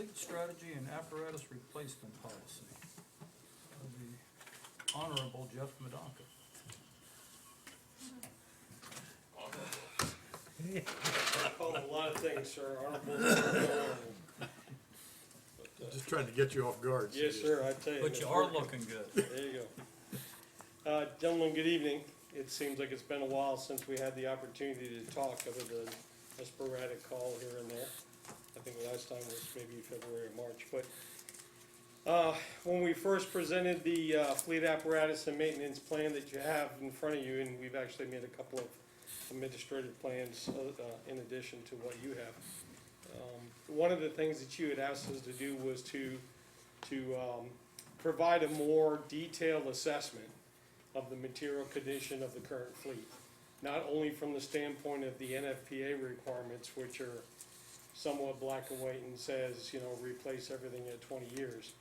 fleet strategy and apparatus replacement policy. The Honorable Jeff Madonka. I call a lot of things, sir. Honorable. Just trying to get you off guard. so Yes, just- sir, I tell you. But it's you are working. looking good. There you go. Gentlemen, good evening. It seems like it's been a while since we had the opportunity to talk, other than a sporadic call here and there. I think the last time was maybe February or March, but when we first presented the fleet apparatus and maintenance plan that you have in front of you, and we've actually made a couple of administrative plans in addition to what you have. One of the things that you had asked us to do was to provide a more detailed assessment of the material condition of the current fleet. Not only from the standpoint of the NFPA requirements, which are somewhat black and white and says, you know, replace everything at 20 years.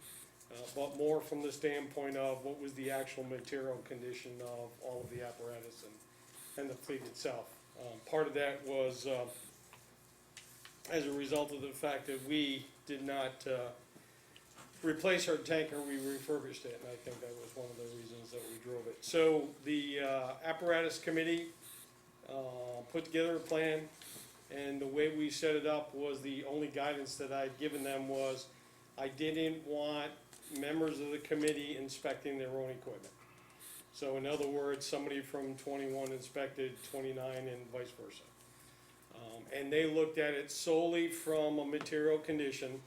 But more from the standpoint of what was the actual material condition of all of the apparatus and the fleet itself. Part of that was as a result of the fact that we did not replace our tanker, we refurbished it, and I think that was one of the reasons that we drove it. So the apparatus committee put together a plan, and the way we set it up was the only guidance that I'd given them was I didn't want members of the committee inspecting their own equipment. So in other words, somebody from 21 inspected 29 and vice versa. And they looked at it solely from a material condition,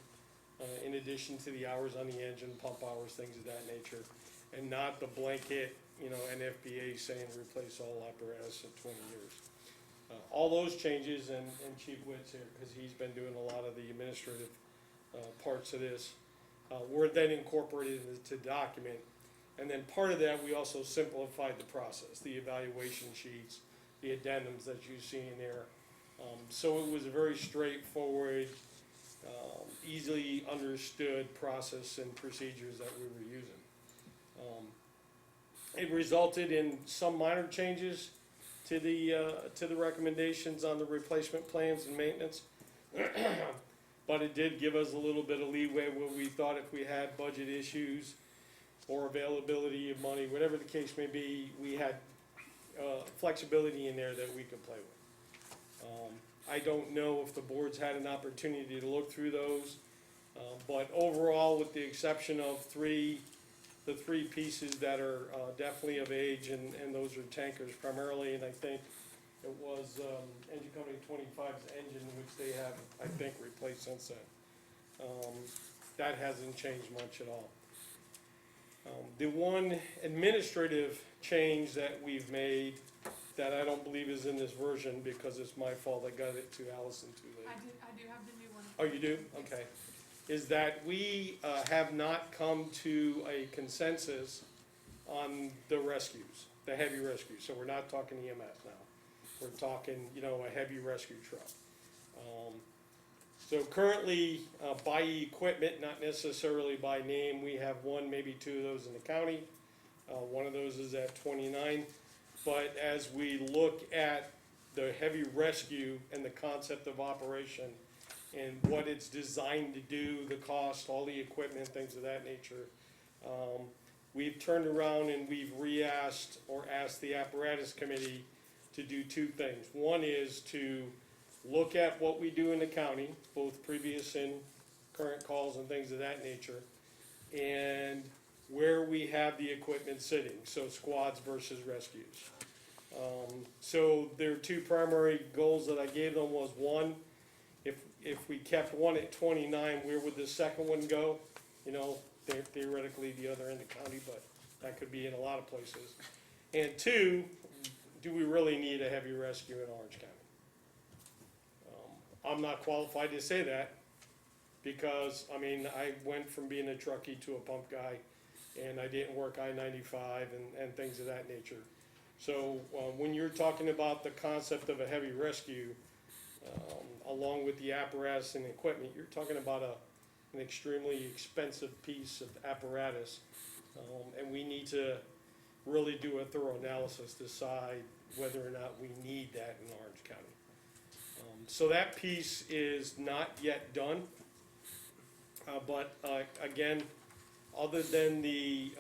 in addition to the hours on the engine, pump hours, things of that nature, and not the blanket, you know, NFPA saying replace all apparatus in 20 years. All those changes, and Chief Witt's here, because he's been doing a lot of the administrative parts of this, were then incorporated into the document. And then part of that, we also simplified the process, the evaluation sheets, the addendums that you see in there. So it was a very straightforward, easily understood process and procedures that we were using. It resulted in some minor changes to the recommendations on the replacement plans and maintenance. But it did give us a little bit of leeway where we thought if we had budget issues or availability of money, whatever the case may be, we had flexibility in there that we could play with. I don't know if the board's had an opportunity to look through those, but overall, with the exception of the three pieces that are definitely of age, and those are tankers primarily, and I think it was Engine Company 25's engine, which they have, I think, replaced since then. That hasn't changed much at all. The one administrative change that we've made that I don't believe is in this version, because it's my fault, I got it to Allison too late. I do have the new one. Oh, you do? Okay. Is that we have not come to a consensus on the rescues, the heavy rescues. So we're not talking EMS now. We're talking, you know, a heavy rescue truck. So currently, by equipment, not necessarily by name, we have one, maybe two of those in the county. One of those is at 29. But as we look at the heavy rescue and the concept of operation and what it's designed to do, the cost, all the equipment, things of that nature, we've turned around and we've re-asked or asked the apparatus committee to do two things. One is to look at what we do in the county, both previous and current calls and things of that nature, and where we have the equipment sitting, so squads versus rescues. So there are two primary goals that I gave them was one, if we kept one at 29, where would the second one go? You know, theoretically the other in the county, but that could be in a lot of places. And two, do we really need a heavy rescue in Orange County? I'm not qualified to say that because, I mean, I went from being a truckie to a pump guy, and I didn't work I-95 and things of that nature. So when you're talking about the concept of a heavy rescue, along with the apparatus and equipment, you're talking about an extremely expensive piece of apparatus, and we need to really do a thorough analysis, decide whether or not we need that in Orange County. So that piece is not yet done. But again, other than the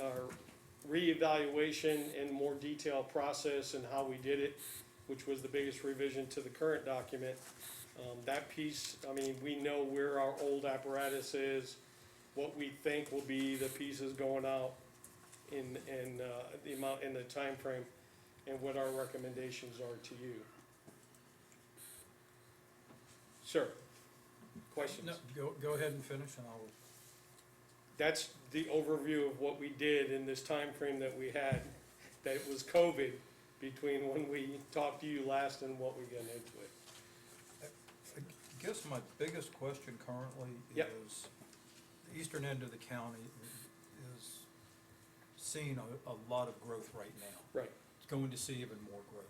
reevaluation and more detailed process and how we did it, which was the biggest revision to the current document, that piece, I mean, we know where our old apparatus is, what we think will be the pieces going out in the amount, in the timeframe, and what our recommendations are to you. Sir, questions? No, go ahead and finish and I'll, That's the overview of what we did in this time frame that we had, that it was COVID between when we talked to you last and what we got into it. I guess my biggest question currently Yep. is, the eastern end of the county is seeing a lot of growth right now. Right. It's going to see even more growth.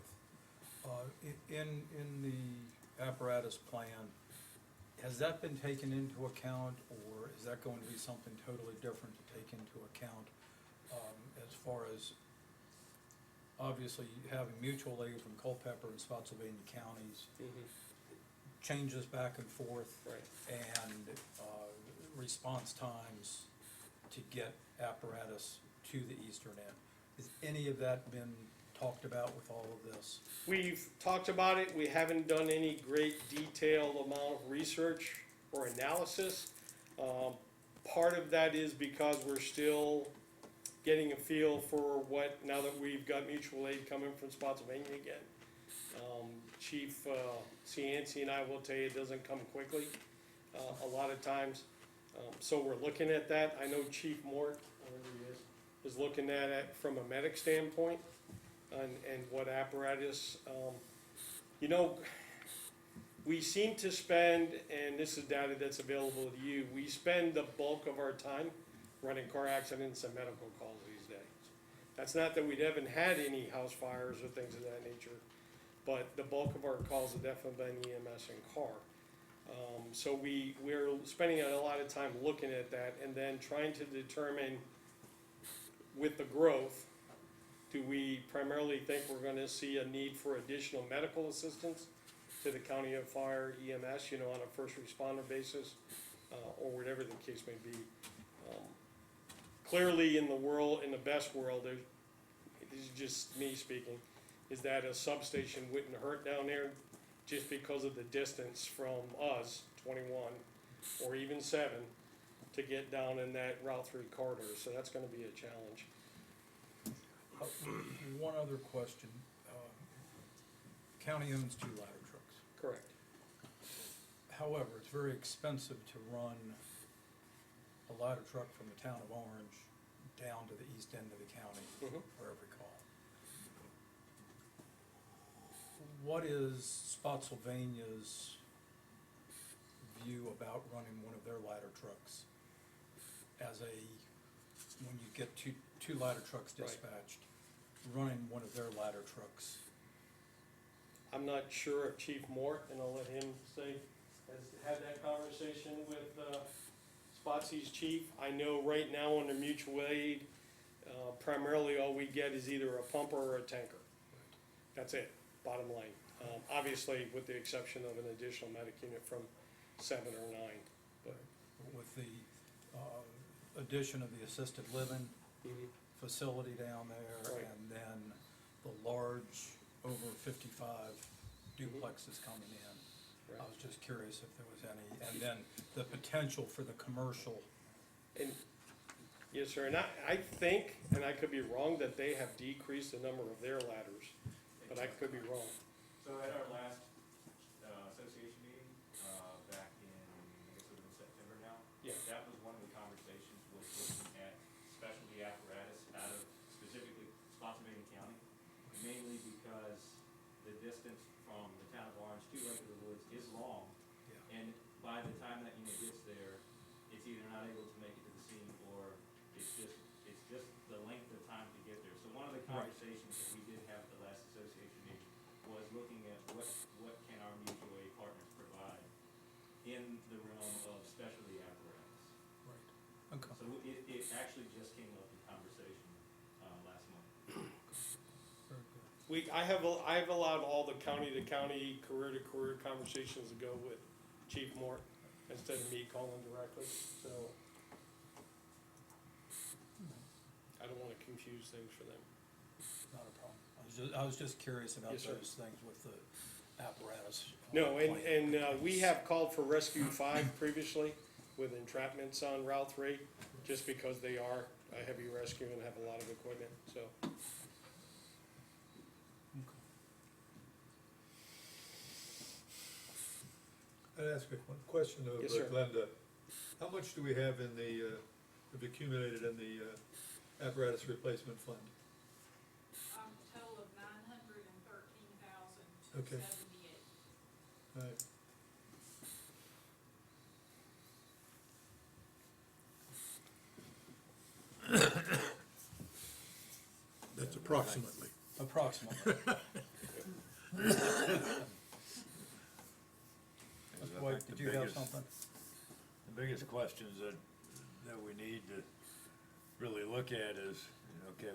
In the apparatus plan, has that been taken into account, or is that going to be something totally different to take into account, as far as obviously having mutual aid from Culpeper and Spotsylvania counties, changes back and forth, Right. and response times to get apparatus to the eastern end? Has any of that been talked about with all of this? We've talked about it, we haven't done any great detailed amount of research or analysis. Part of that is because we're still getting a feel for what, now that we've got mutual aid coming from Spotsylvania again. Chief Cianci and I will tell you, it doesn't come quickly, a lot of times. So we're looking at that. I know Chief Mort, wherever he is looking at it from a medic standpoint, and what apparatus, you know, we seem to spend, and this is data that's available to you, we spend the bulk of our time running car accidents and medical calls these days. That's not that we haven't had any house fires or things of that nature, but the bulk of our calls have definitely been EMS and car. So we're spending a lot of time looking at that and then trying to determine, with the growth, do we primarily think we're gonna see a need for additional medical assistance to the county of fire EMS, you know, on a first responder basis, or whatever the case may be. Clearly in the world, in the best world, this is just me speaking, is that a substation wouldn't hurt down there just because of the distance from us, 21, or even 7, to get down in that Route 3 corridor, so that's gonna be a challenge. One other question. County owns 2 ladder trucks. Correct. However, it's very expensive to run a ladder truck from the town of Orange down to the east end of the county, for every call. What is Spotsylvania's view about running one of their ladder trucks as when you get two ladder trucks dispatched, running one of their ladder trucks? I'm not sure if Chief Mort, and I'll let him say, has had that conversation with Spotsy's chief. I know right now under mutual aid, primarily all we get is either a pumper or a tanker. That's it, bottom line. Obviously, with the exception of an additional medic unit from 7 or 9. But With the addition of the assisted living facility down there, Right. and then the large over 55 duplexes coming in. I was just curious if there was any, and then the potential for the commercial. And, yes, sir, and I think, and I could be wrong, that they have decreased the number of their ladders, but I could be wrong. So at our last association meeting, back in, I guess it was in September now, Yeah. that was one of the conversations, was looking at specialty apparatus out of specifically Spotsylvania County, mainly because the distance from the town of Orange to Lake of the Woods is long, Yeah. and by the time that unit gets there, it's either not able to make it to the scene, or it's just the length of time to get there. So one of the Right. conversations that we did have at the last association meeting was looking at what can our mutual aid partners provide in the realm of specialty apparatus. Right. Okay. So it actually just came up in conversation last month. Very good. I have allowed all the county-to-county, career-to-career conversations to go with Chief Mort. instead of me calling directly, so. I don't wanna confuse things for them. Not a problem. I was just curious about Yes, sir. those things with the apparatus. No, plan. and we have called for Rescue 5 previously with entrapments on Route 3, just because they are a heavy rescue and have a lot of equipment, so. I'd ask a question of Yes, sir. Glenda. How much do we have in the, have accumulated in the apparatus replacement fund? Total of $913,278. Okay. All right. That's approximately. Approximately. Mr. White, did you have something? The biggest questions that we need to really look at is, okay,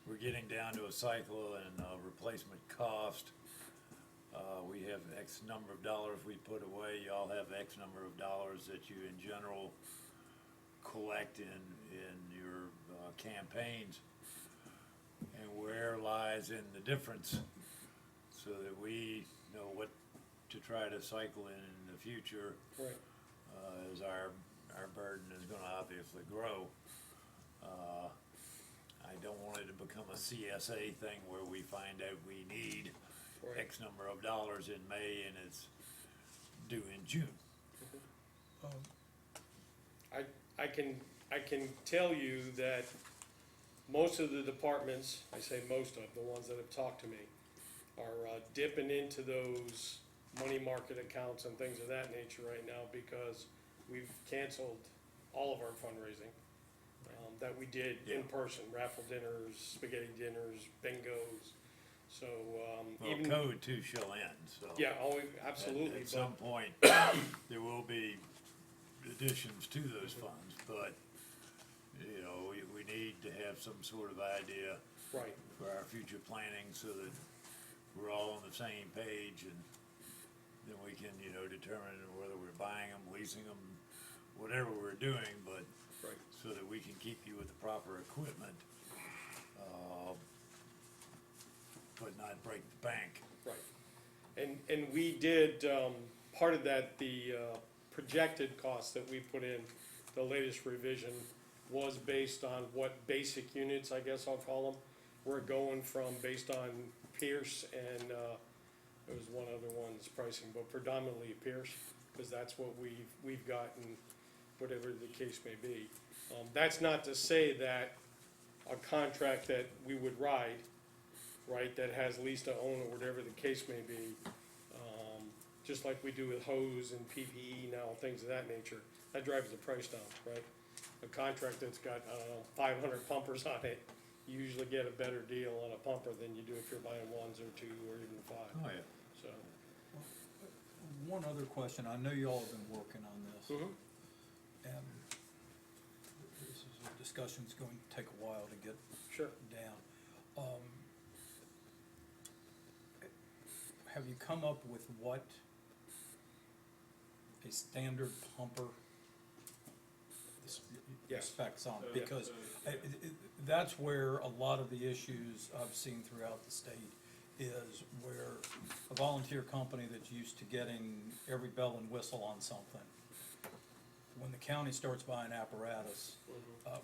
we're getting down to a cycle and replacement cost. We have X number of dollars we put away, y'all have X number of dollars that you in general collect in your campaigns. And where lies in the difference, so that we know what to try to cycle in the future, Right. as our burden is gonna obviously grow. I don't want it to become a CSA thing where we find out we need Right. X number of dollars in May and it's due in June. I can tell you that most of the departments, I say most of, the ones that have talked to me, are dipping into those money market accounts and things of that nature right now, because we've canceled all of our fundraising that we did in person, raffle dinners, spaghetti dinners, bingos, so, Well, even. code too shall end, so. Yeah, oh, absolutely, At some but, point, there will be additions to those funds, but, you know, we need to have some sort of idea right, for our future planning so that we're all on the same page, and then we can, you know, determine whether we're buying them, leasing them, whatever we're doing, but right. so that we can keep you with the proper equipment, but not break the bank. Right, and we did, part of that, the projected cost that we put in, the latest revision, was based on what basic units, I guess I'll call them, we're going from, based on Pierce and, there was one other one's pricing, but predominantly Pierce, because that's what we've gotten, whatever the case may be. That's not to say that a contract that we would ride, right, that has lease to own or whatever the case may be, just like we do with hose and PPE now, things of that nature, that drives the price down, right? A contract that's got, I don't know, 500 pumpers on it, you usually get a better deal on a pumper than you do if you're buying ones or two or even five, Oh, yeah. so. One other question, I know y'all have been working on this, Mhm. and this is a discussion's going to take a while to get Sure. down. Have you come up with what a standard pumper Yes. specs on? So- Because so- that's where a lot of the issues I've seen throughout the state is where a volunteer company that's used to getting every bell and whistle on something, when the county starts buying apparatus,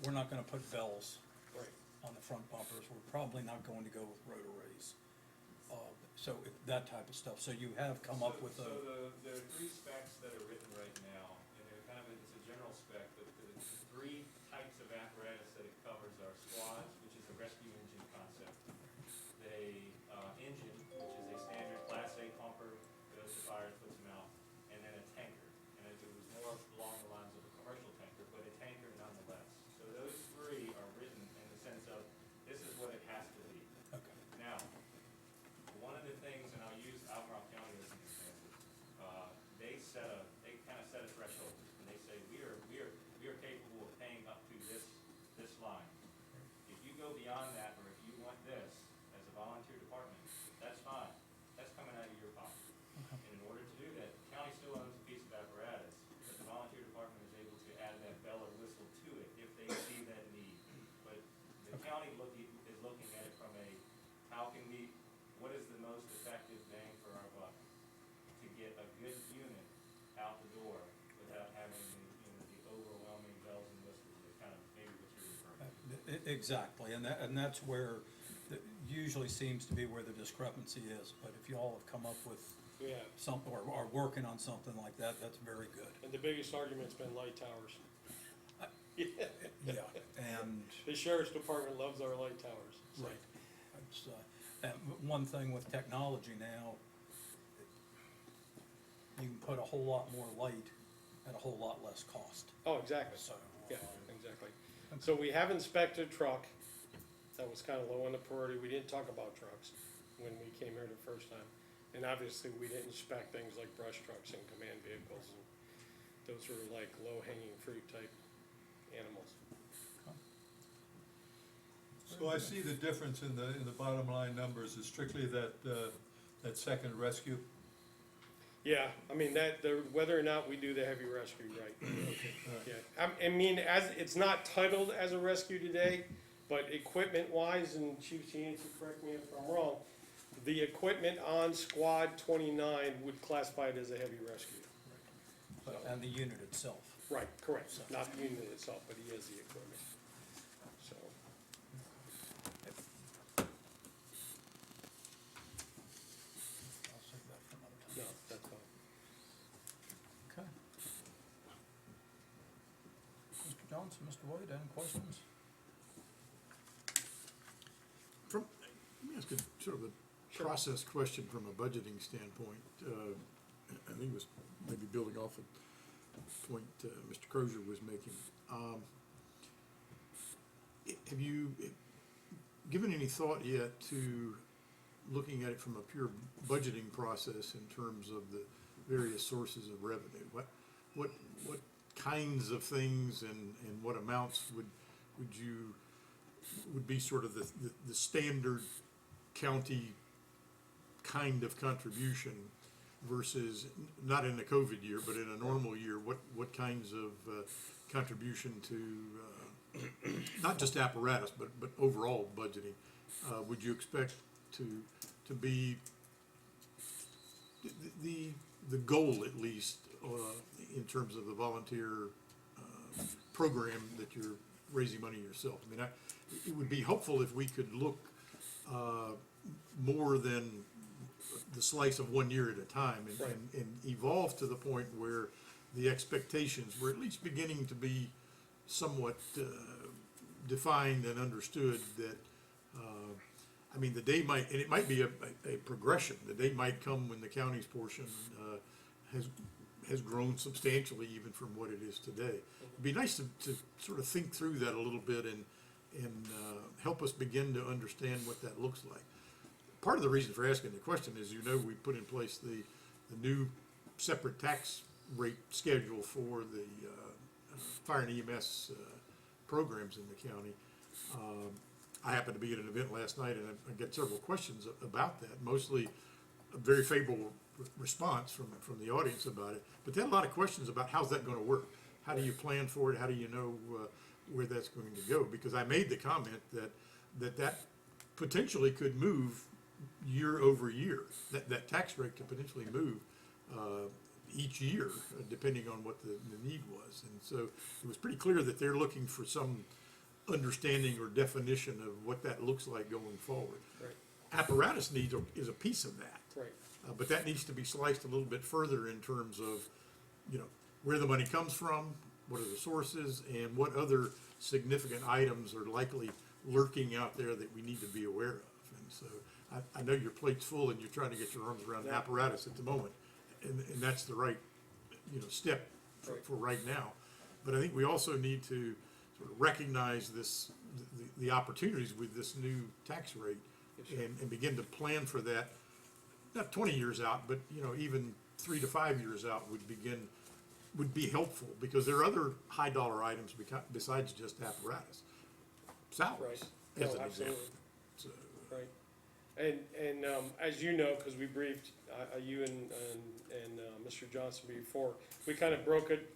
we're not gonna put bells Right, on the front bumpers, we're probably not going to go with rotaries. So that type of stuff, so you have come up with So a, there are three specs that are written right now, and they're kind of, it's a general spec, but the three types of apparatus that it covers are squads, which is a rescue engine concept, the engine, which is a standard Class A pumper, goes to fires, puts them out, and then a tanker. And it was more along the lines of a commercial tanker, but a tanker nonetheless. So those three are written in the sense of, this is what it has to be. okay, Now, one of the things, and I'll use Albemarle County as an example, Exactly, and that's where, usually seems to be where the discrepancy is, but if you all have come up with Yeah, something, or are working on something like that, that's very good. and the biggest argument's been light towers. Yeah, Yeah, and, the sheriff's department loves our light towers. so. right, it's, and one thing with technology now, you can put a whole lot more light at a whole lot less cost, Oh, exactly, so. yeah, exactly. So we have inspected truck, that was kinda low on the priority, we didn't talk about trucks when we came here the first time. And obviously, we didn't inspect things like brush trucks and command vehicles, and those were like low-hanging fruit type animals. So I see the difference in the bottom line numbers is strictly that second rescue. Yeah, I mean, whether or not we do the heavy rescue, right? Okay, all right. Yeah, I mean, it's not titled as a rescue today, but equipment-wise, and Chief Cianci, correct me if I'm wrong, the equipment on Squad 29 would classify it as a heavy rescue. And the unit itself. Right, correct, not the unit itself, but he is the equipment, so. I'll save that for another time. No, that's fine. Okay. Mr. Johnson, Mr. White, any questions? Let me ask a sort of a Sure. process question from a budgeting standpoint. I think it was maybe building off a point Mr. Crozier was making. Have you given any thought yet to looking at it from a pure budgeting process in terms of the various sources of revenue? What kinds of things and what amounts would be sort of the standard county kind of contribution versus, not in a COVID year, but in a normal year, what kinds of contribution to not just apparatus, but overall budgeting would you expect to be the goal, at least, in terms of the volunteer program that you're raising money yourself? I mean, it would be helpful if we could look more than the slice of 1 year at a time, Right. and evolve to the point where the expectations were at least beginning to be somewhat defined and understood. That I mean, the day might, and it might be a progression. The day might come when the county's portion has grown substantially even from what it is today. It'd be nice to sort of think through that a little bit and help us begin to understand what that looks like. Part of the reason for asking the question is, you know, we put in place the new separate tax rate schedule for the fire and EMS programs in the county. I happened to be at an event last night, and I got several questions about that, mostly a very favorable response from the audience about it, but they had a lot of questions about how's that going to work? How do you plan for it? How do you know where that's going to go? Because I made the comment that potentially could move year over year. That tax rate could potentially move each year, depending on what the need was. And so it was pretty clear that they're looking for some understanding or definition of what that looks like going forward. Right, Apparatus needs is a piece of that. right, But that needs to be sliced a little bit further in terms of, you know, where the money comes from, what are the sources, and what other significant items are likely lurking out there that we need to be aware of. And so I know your plate's full and you're trying to get your arms around Yeah. apparatus at the moment, and that's the right, you know, step Right. for right now. But I think we also need to sort of recognize the opportunities with this new tax rate, Yes, sir. and begin to plan for that, not 20 years out, but, you know, even 3 to 5 years out would be helpful, because there are other high dollar items besides just apparatus. Salaries, right. as No, an absolutely. example. So, Right, and as you know, because we briefed you and Mr. Johnson before, we kind of broke it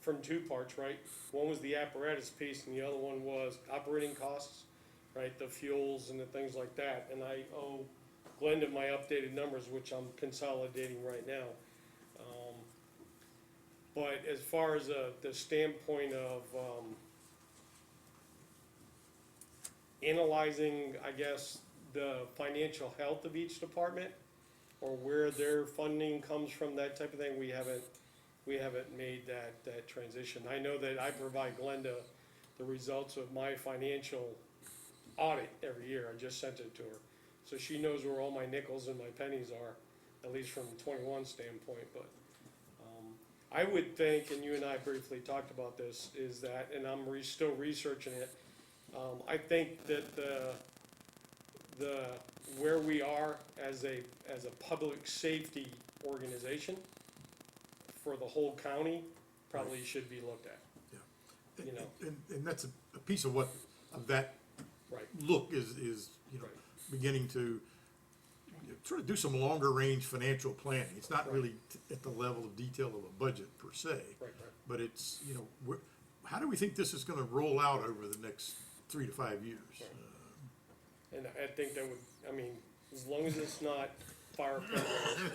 from two parts, right? One was the apparatus piece, and the other one was operating costs, right? The fuels and the things like that. And I owe Glenda my updated numbers, which I'm consolidating right now. But as far as the standpoint of analyzing, I guess, the financial health of each department, or where their funding comes from, that type of thing, we haven't made that transition. I know that I provide Glenda the results of my financial audit every year, I just sent it to her. So she knows where all my nickels and my pennies are, at least from a 21 standpoint, but, I would think, and you and I briefly talked about this, is that, and I'm still researching it, I think that where we are as a public safety organization for the whole county probably should be looked at. And, You know. and that's a piece of what, of that Right. look is, you know, Right. beginning to sort of do some longer range financial planning. It's not Right. really at the level of detail of a budget per se, Right. but it's, you know, how do we think this is gonna roll out over the next 3 to 5 years? Right. And I think that would, I mean, as long as it's not fire programs,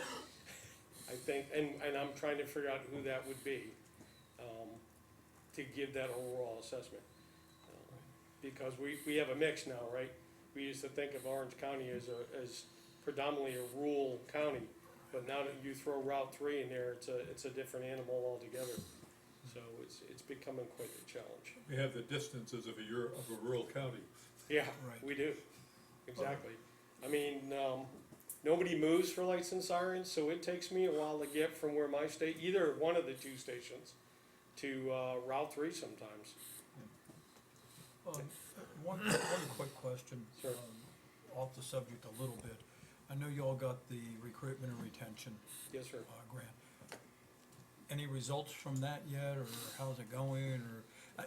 I think, and I'm trying to figure out who that would be, to give that overall assessment. Because we have a mix now, right? We used to think of Orange County as predominantly a rural county, but now that you throw Route 3 in there, it's a different animal altogether. So it's becoming quite a challenge. We have the distances of a rural county. Yeah, Right. we do, exactly. I mean, nobody moves for lights and sirens, so it takes me a while to get from where my either one of the two stations to Route 3 sometimes. One quick question. Sure. Off the subject a little bit. I know you all got the recruitment and retention Yes, sir. grant. Any results from that yet, or how's it going, or,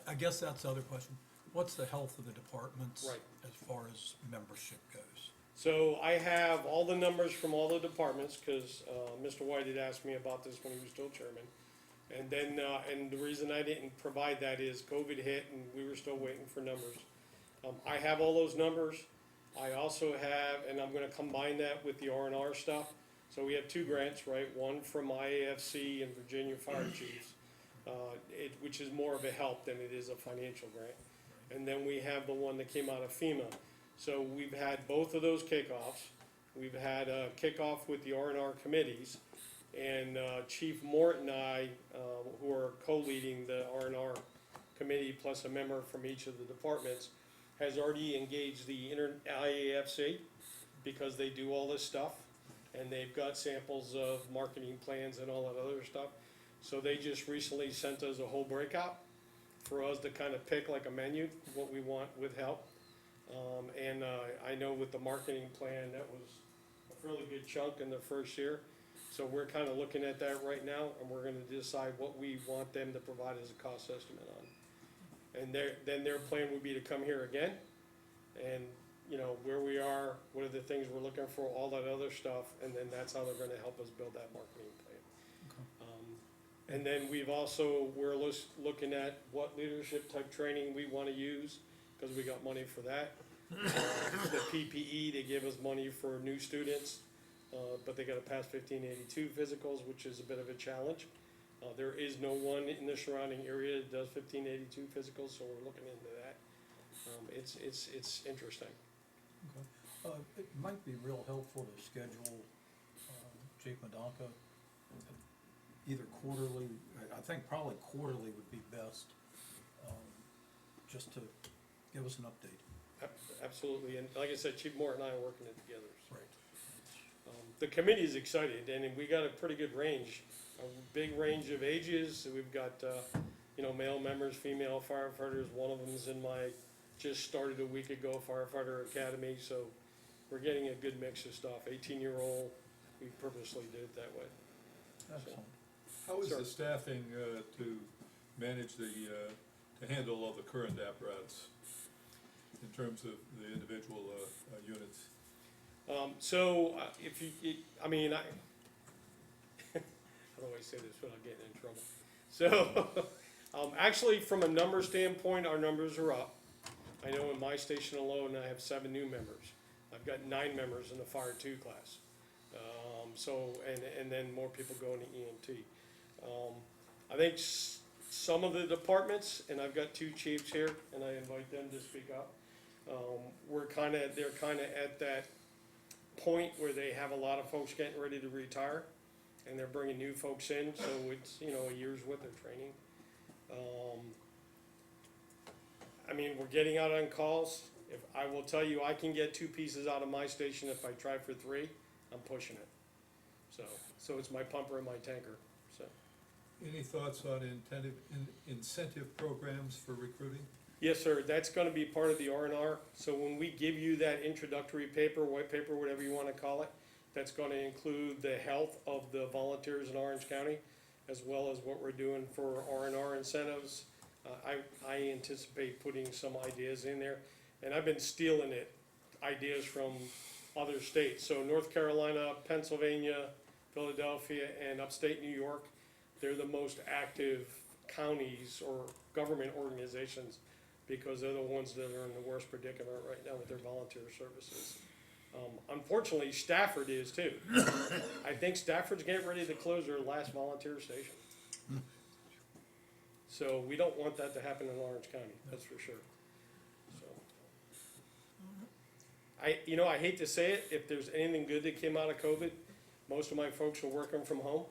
I guess that's the other question. What's the health of the departments? Right. As far as membership goes? So I have all the numbers from all the departments, because Mr. White had asked me about this when he was still chairman. And then, and the reason I didn't provide that is COVID hit and we were still waiting for numbers. I have all those numbers. I also have, and I'm gonna combine that with the R&R stuff. So we have two grants, right? One from IAFC and Virginia Fire Chiefs, which is more of a help than it is a financial grant. And then we have the one that came out of FEMA. So we've had both of those kickoffs. We've had a kickoff with the R&R committees. And Chief Mort and I, who are co-leading the R&R committee, plus a member from each of the departments, has already engaged the IAFC because they do all this stuff. And they've got samples of marketing plans and all that other stuff. So they just recently sent us a whole breakout for us to kind of pick like a menu, what we want with help. And I know with the marketing plan, that was a fairly good chunk in the first year. So we're kind of looking at that right now, and we're gonna decide what we want them to provide as a cost estimate on. And then their plan would be to come here again, and, you know, where we are, what are the things we're looking for, all that other stuff, and then that's how they're gonna help us build that marketing plan. And then we're looking at what leadership type training we wanna use, cause we got money for that. The PPE, they give us money for new students, but they gotta pass 1582 physicals, which is a bit of a challenge. There is no one in the surrounding area that does 1582 physicals, so we're looking into that. It's interesting. It might be real helpful to schedule, Chief Madonka, either quarterly, I think probably quarterly would be best, just to give us an update. Absolutely, and like I said, Chief Moore and I are working it together. So. Right. The committee is excited, and we got a pretty good range, a big range of ages. We've got, you know, male members, female firefighters. One of them's in just started a week ago, firefighter academy, so we're getting a good mix of stuff. 18-year-old, we purposely did it that way. Excellent. How is Sure. the staffing to manage to handle all the current apparatus in terms of the individual units? So, if you, I mean, how do I say this without getting in trouble? So, actually, from a number standpoint, our numbers are up. I know in my station alone, I have 7 new members. I've got 9 members in the Fire 2 class. So, and then more people going to EMT. I think some of the departments, and I've got 2 chiefs here, and I invite them to speak up. They're kinda at that point where they have a lot of folks getting ready to retire, and they're bringing new folks in, so it's, a year's worth of training. I mean, we're getting out on calls. If, I will tell you, I can get 2 pieces out of my station. If I try for 3, I'm pushing it. So it's my pumper and my tanker, so. Any thoughts on incentive programs for recruiting? Yes, sir, that's gonna be part of the R&R, so when we give you that introductory paper, white paper, whatever you wanna call it, that's gonna include the health of the volunteers in Orange County, as well as what we're doing for R&R incentives. I anticipate putting some ideas in there, and I've been stealing ideas from other states, so North Carolina, Pennsylvania, Philadelphia, and upstate New York, they're the most active counties or government organizations, because they're the ones that are in the worst predicament right now with their volunteer services. Unfortunately, Stafford is too. I think Stafford's getting ready to close their last volunteer station. So we don't want that to happen in Orange County, that's for sure. So, I hate to say it, if there's anything good that came out of COVID, most of my folks are working from home.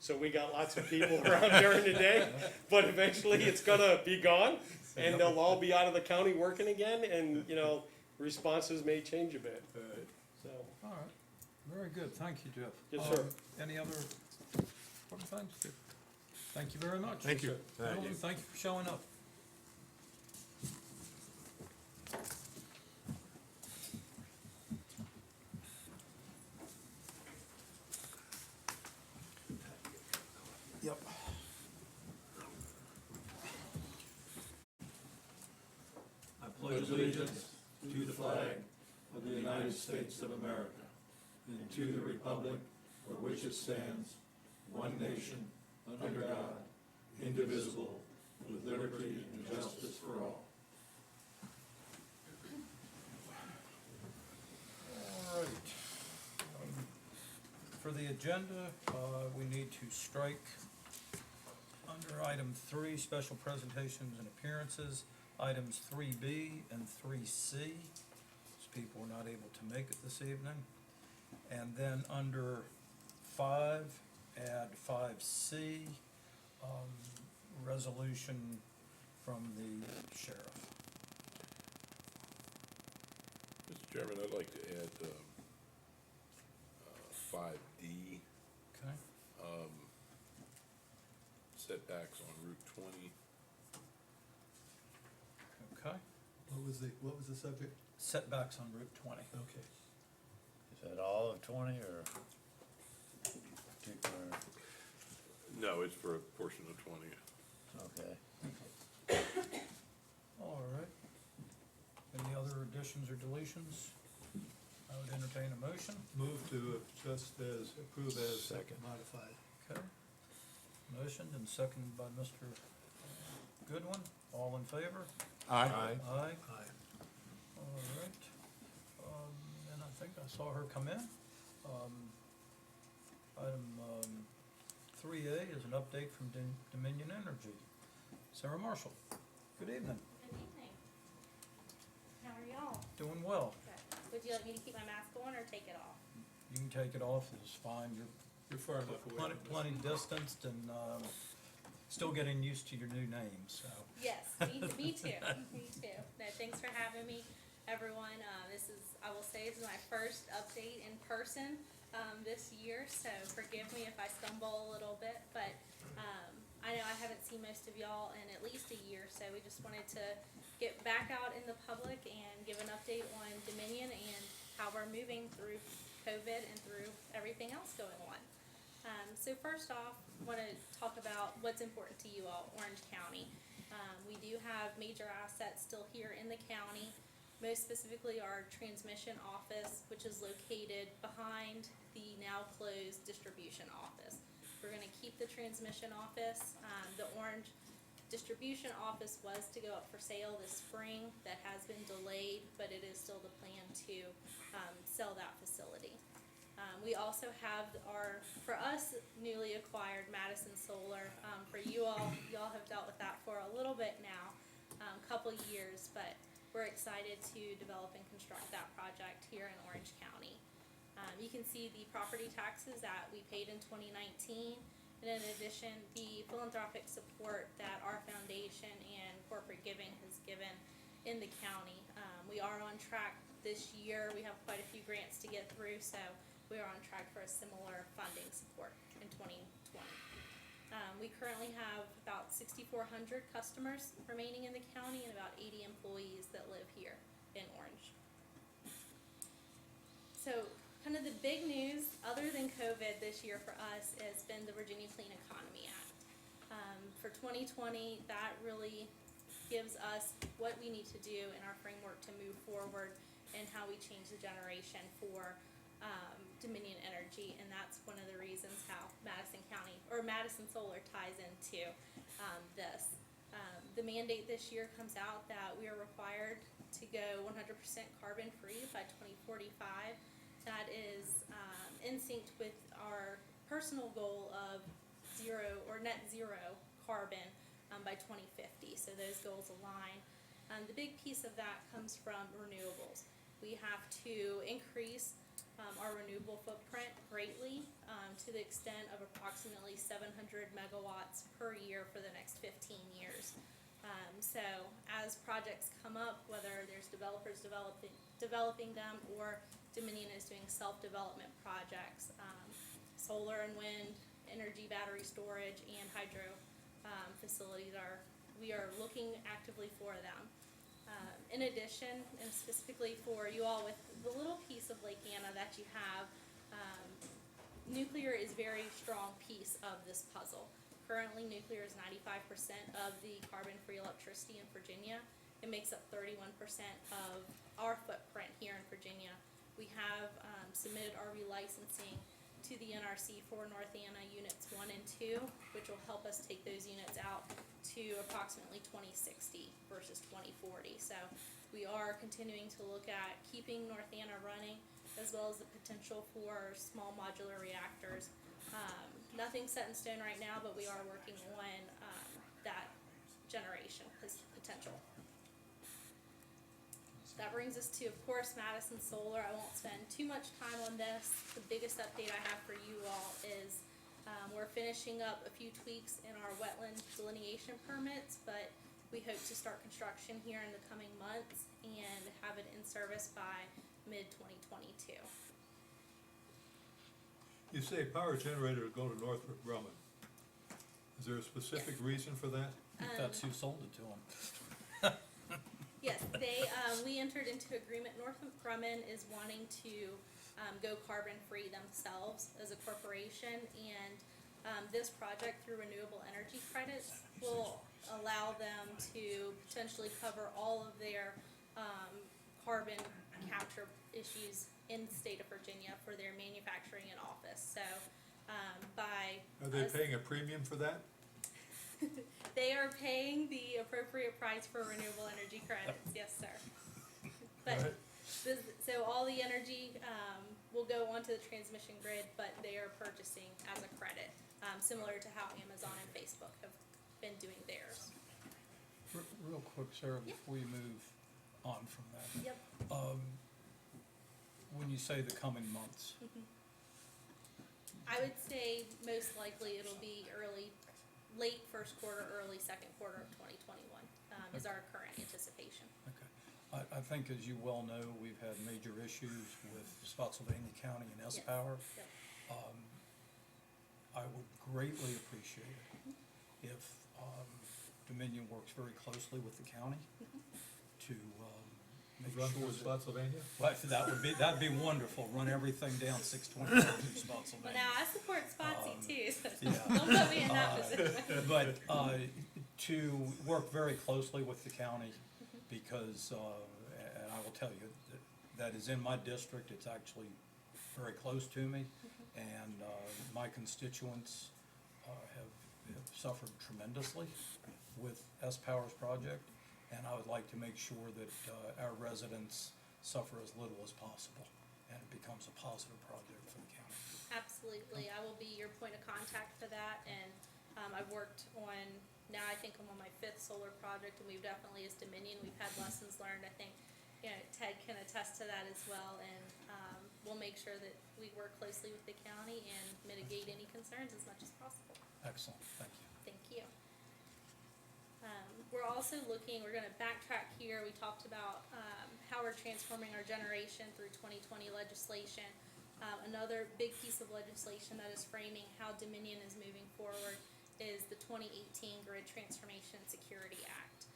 So we got lots of people around during the day, but eventually it's gonna be gone, and they'll all be out of the county working again, and, responses may change a bit, so. All right, very good, thank you, Jeff. Yes, sir. Any other things? Thank you very much. Thank you. Gentlemen, thank you for showing up. Yep. I pledge allegiance to the flag of the United States of America and to the republic for which it stands, one nation, under God, indivisible, with liberty and justice for all. All right. For the agenda, we need to strike under item 3, special presentations and appearances, items 3B and 3C. Those people were not able to make it this evening. And then under 5, add 5C, resolution from the sheriff. Mr. Chairman, I'd like to add 5D, Okay? setbacks on Route 20. Okay. What was the subject? Setbacks on Route 20. Okay. Is that all of 20 or particular? No, it's for a portion of 20. Okay. All right. Any other additions or deletions? I would entertain a motion. Move to approve as Second. Modified. Okay. Motioned and seconded by Mr. Goodwin. All in favor? Aye. Aye. Aye. All right. And I think I saw her come in. Item 3A is an update from Dominion Energy. Sarah Marshall, good evening. Good evening. How are y'all? Doing well. Good. Would you like me to keep my mask on or take it off? You can take it off, it's fine. You're far enough You're away. plenty distanced and still getting used to your new name, so. Yes, me too. Me too. No, thanks for having me, everyone. I will say, this is my first update in person this year, so forgive me if I stumble a little bit, but I know I haven't seen most of y'all in at least a year, so we just wanted to get back out in the public and give an update on Dominion and how we're moving through COVID and through everything else going on. So first off, I want to talk about what's important to you all, Orange County. We do have major assets still here in the county, most specifically our transmission office, which is located behind the now closed distribution office. We're going to keep the transmission office. The Orange distribution office was to go up for sale this spring. That has been delayed, but it is still the plan to sell that facility. We also have for us, newly acquired Madison Solar. For you all have dealt with that for a little bit now, couple years, but we're excited to develop and construct that project here in Orange County. You can see the property taxes that we paid in 2019, and in addition, the philanthropic support that our foundation and corporate giving has given in the county. We are on track this year. We have quite a few grants to get through, so we are on track for a similar funding support in 2020. We currently have about 6,400 customers remaining in the county and about 80 employees that live here in Orange. So, kind of the big news, other than COVID this year for us, has been the Virginia Clean Economy Act. For 2020, that really gives us what we need to do in our framework to move forward and how we change the generation for Dominion Energy, and that's one of the reasons how Madison County, or Madison Solar, ties into this. The mandate this year comes out that we are required to go 100% carbon free by 2045. That is in sync with our personal goal of zero or net zero carbon by 2050. So those goals align. The big piece of that comes from renewables. We have to increase our renewable footprint greatly to the extent of approximately 700 megawatts per year for the next 15 years. So as projects come up, whether there's developers developing them or Dominion is doing self-development projects, solar and wind, energy battery storage, and hydro facilities we are looking actively for them. In addition, and specifically for you all with the little piece of Lake Anna that you have, nuclear is a very strong piece of this puzzle. Currently, nuclear is 95% of the carbon-free electricity in Virginia. It makes up 31% of our footprint here in Virginia. We have submitted our relicensing to the NRC for North Anna Units 1 and 2, which will help us take those units out to approximately 2060 versus 2040. So we are continuing to look at keeping North Anna running, as well as the potential for small modular reactors. Nothing's set in stone right now, but we are working on that generation potential. That brings us to, of course, Madison Solar. I won't spend too much time on this. The biggest update I have for you all is we're finishing up a few tweaks in our wetland delineation permits, but we hope to start construction here in the coming months and have it in service by mid-2022. You say power generator to go to Northrop Grumman. Is there a specific reason for that? That's who sold it to them. Yes, we entered into agreement. Northrop Grumman is wanting to go carbon-free themselves as a corporation, and this project through renewable energy credits will allow them to potentially cover all of their carbon capture issues in the state of Virginia for their manufacturing and office. So Are they paying a premium for that? they are paying the appropriate price for renewable energy credits, yes, sir. But so all the energy will go onto the transmission grid, but they are purchasing as a credit, similar to how Amazon and Facebook have been doing theirs. Real quick, Sarah, Yep. before you move on from that. Yep. When you say the coming months, I would say most likely it'll be late first quarter, early second quarter of 2021 is our current anticipation. okay. I think, as you well know, we've had major issues with Spotsylvania County and Yes. S-Power. Yep. I would greatly appreciate it if Dominion works very closely with the county to make Run sure for that. Spotsylvania? Well, that'd be wonderful, run everything down 624 through Well, Spotsylvania. now I support Spotsy too, so Yeah. don't put me in that position. But to work very closely with the county, because, and I will tell you, that is in my district, it's actually very close to me, and my constituents have suffered tremendously with S-Power's project, and I would like to make sure that our residents suffer as little as possible, and it becomes a positive project for the county. Absolutely, I will be your point of contact for that, and I've worked on, now I think I'm on my 5th solar project, and we've definitely, as Dominion, we've had lessons learned. I think, you know, Ted can attest to that as well, and, we'll make sure that we work closely with the county and mitigate any concerns as much as possible. Excellent, thank you. Thank you. We're also looking, we're gonna backtrack here, we talked about, how we're transforming our generation through 2020 legislation. Another big piece of legislation that is framing how Dominion is moving forward is the 2018 Grid Transformation and Security Act.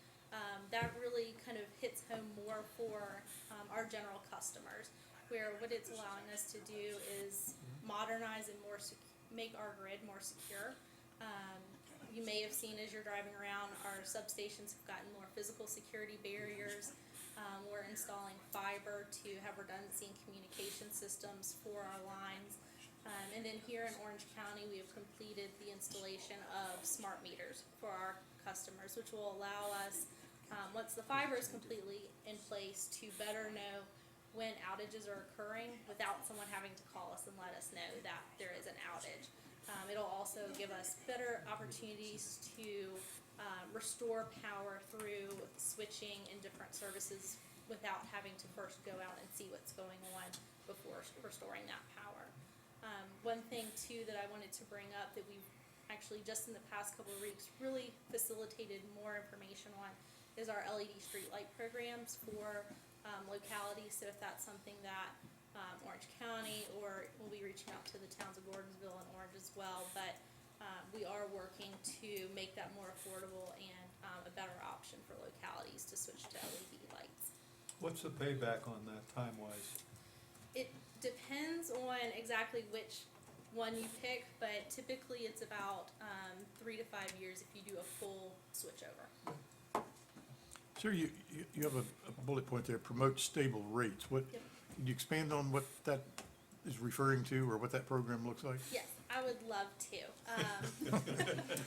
That really kind of hits home more for, our general customers, where what it's allowing us to do is modernize and make our grid more secure. You may have seen as you're driving around, our substations have gotten more physical security barriers. We're installing fiber to have redundancy in communication systems for our lines. And then here in Orange County, we have completed the installation of smart meters for our customers, which will allow us, once the fiber is completely in place, to better know when outages are occurring without someone having to call us and let us know that there is an outage. It'll also give us better opportunities to restore power through switching in different services without having to first go out and see what's going on before restoring that power. One thing too that I wanted to bring up that we've actually just in the past couple of weeks really facilitated more information on is our LED streetlight programs for localities. So if that's something that Orange County, or we'll be reaching out to the towns of Gordonsville and Orange as well, but we are working to make that more affordable and a better option for localities to switch to LED lights. What's the payback on that time-wise? It depends on exactly which one you pick, but typically it's about 3 to 5 years if you do a full switch over. Sir, you have a bullet point there, promote stable rates. What, Yep. can you expand on what that is referring to, or what that program looks like? Yes, I would love to.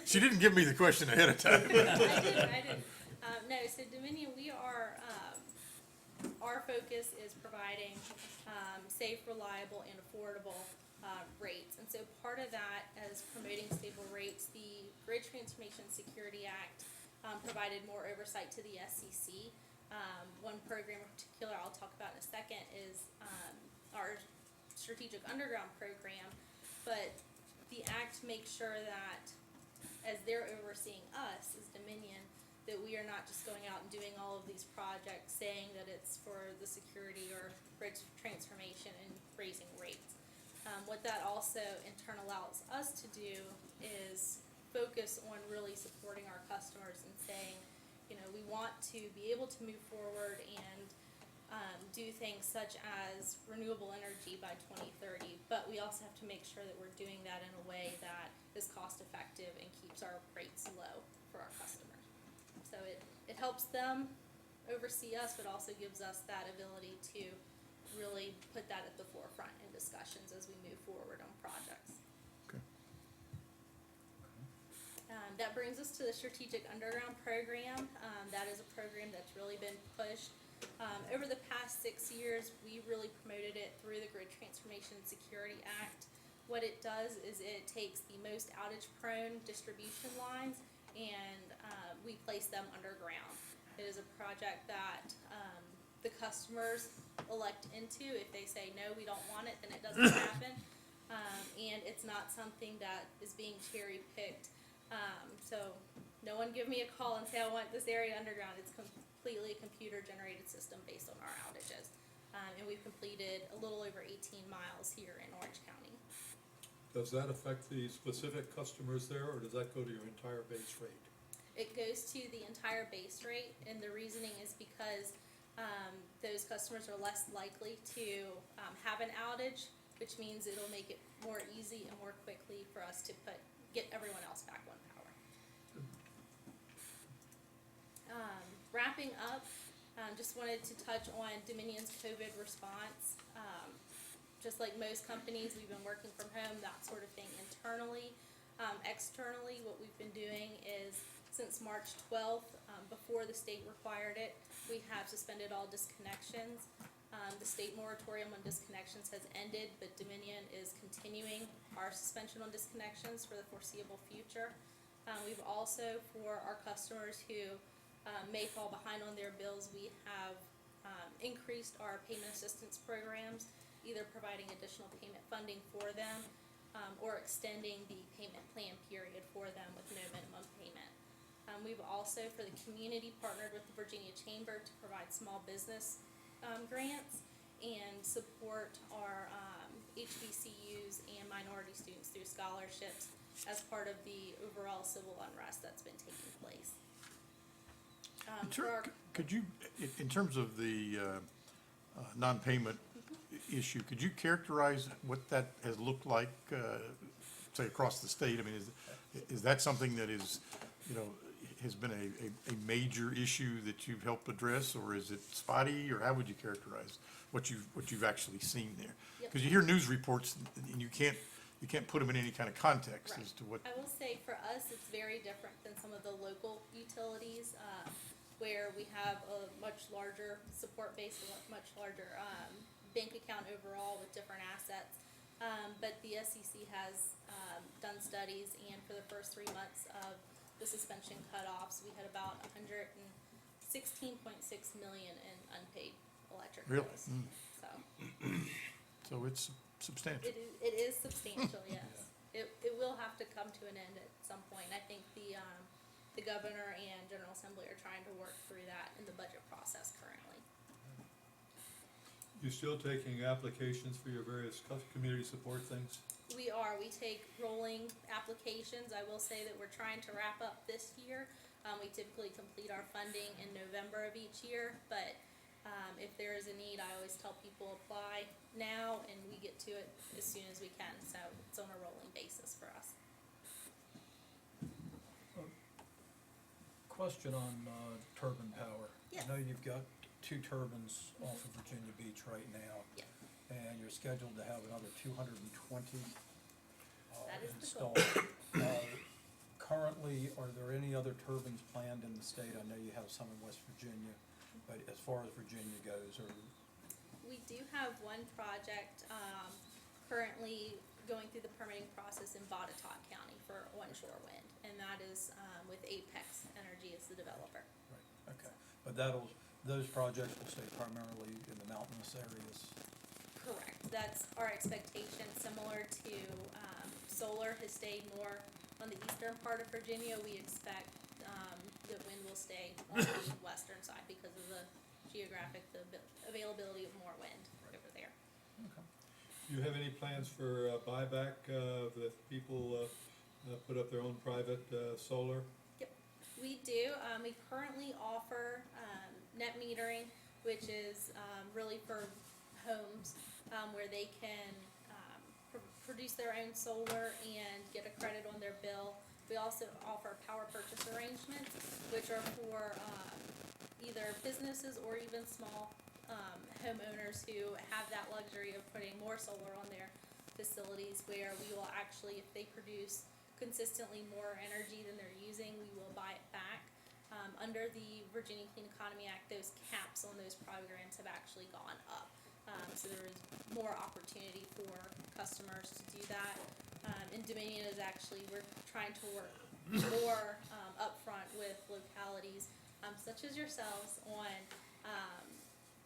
She didn't give me the question ahead of time. I didn't. No, so Dominion, we are, our focus is providing safe, reliable, and affordable rates. And so part of that is promoting stable rates. The Grid Transformation Security Act provided more oversight to the SCC. One program in particular I'll talk about in a second is our Strategic Underground program, but the act makes sure that as they're overseeing us as Dominion, that we are not just going out and doing all of these projects saying that it's for the security or grid transformation and raising rates. What that also in turn allows us to do is focus on really supporting our customers and saying, you know, we want to be able to move forward and do things such as renewable energy by 2030, but we also have to make sure that we're doing that in a way that is cost effective and keeps our rates low for our customers. So it helps them oversee us, but also gives us that ability to really put that at the forefront in discussions as we move forward on projects. Okay. That brings us to the Strategic Underground program. That is a program that's really been pushed. Over the past 6 years, we really promoted it through the Grid Transformation and Security Act. What it does is it takes the most outage-prone distribution lines and we place them underground. It is a project that the customers elect into. If they say, no, we don't want it, then it doesn't happen. And it's not something that is being cherry-picked. So no one give me a call and say, I want this area underground. It's completely a computer-generated system based on our outages. And we've completed a little over 18 miles here in Orange County. Does that affect the specific customers there, or does that go to your entire base rate? It goes to the entire base rate, and the reasoning is because those customers are less likely to have an outage, which means it'll make it more easy and more quickly for us to get everyone else back on power. Wrapping up, just wanted to touch on Dominion's COVID response. Just like most companies, we've been working from home, that sort of thing internally. Externally, what we've been doing is since March 12th, before the state required it, we have suspended all disconnections. The state moratorium on disconnections has ended, but Dominion is continuing our suspension on disconnections for the foreseeable future. We've also, for our customers who may fall behind on their bills, we have increased our payment assistance programs, either providing additional payment funding for them or extending the payment plan period for them with no minimum payment. We've also, for the community, partnered with the Virginia Chamber to provide small business grants and support our HBCUs and minority students through scholarships as part of the overall civil unrest that's been taking place. For our- Could you, in terms of the non-payment issue, could you characterize what that has looked like, say, across the state? I mean, is that something that is, you know, has been a major issue that you've helped address, or is it spotty, or how would you characterize what you've actually seen there? Yep. Because you hear news reports and you can't put them in any kind of context Right. as to what. I will say for us, it's very different than some of the local utilities, where we have a much larger support base, a much larger bank account overall with different assets. But the SEC has done studies, and for the first 3 months of the suspension cutoffs, we had about 116.6 million in unpaid electric Really? bills. Mm. So So it's substantial. it is substantial, yes. It will have to come to an end at some point. I think the governor and General Assembly are trying to work through that in the budget process currently. You still taking applications for your various community support things? We take rolling applications. I will say that we're trying to wrap up this year. We typically complete our funding in November of each year, but if there is a need, I always tell people apply now and we get to it as soon as we can. So it's on a rolling basis for us. Question on turbine power. Yes. I know you've got 2 turbines off of Virginia Beach right now. Yes. And you're scheduled to have another 220 That is the installed. Currently, are there any other turbines planned in the state? I know you have some in West Virginia, but as far as Virginia goes, or We do have one project currently going through the permitting process in Botetourt County for onshore wind, and that is with Apex Energy as the developer. right, okay. But those projects will stay primarily in the mountainous areas. Correct. That's our expectation, similar to solar has stayed more on the eastern part of Virginia. We expect that wind will stay on the western side because of the geographic, the availability of more wind over there. Okay. Do you have any plans for buyback, that people put up their own private solar? Yep, we do. We currently offer net metering, which is really for homes where they can produce their own solar and get a credit on their bill. We also offer power purchase arrangements, which are for either businesses or even small homeowners who have that luxury of putting more solar on their facilities, where we will actually, if they produce consistently more energy than they're using, we will buy it back. Under the Virginia Clean Economy Act, those caps on those programs have actually gone up. So there is more opportunity for customers to do that. And Dominion is actually, we're trying to work more upfront with localities such as yourselves on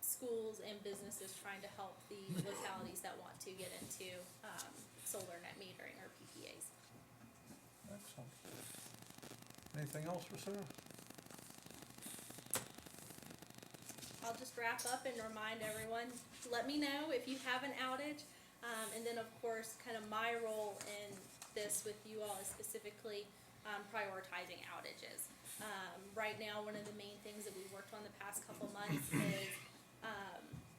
schools and businesses, trying to help the localities that want to get into solar net metering or PPAs. Excellent. Anything else for Sarah? I'll just wrap up and remind everyone, let me know if you have an outage. And then, of course, kind of my role in this with you all is specifically prioritizing outages. Right now, one of the main things that we've worked on the past couple months is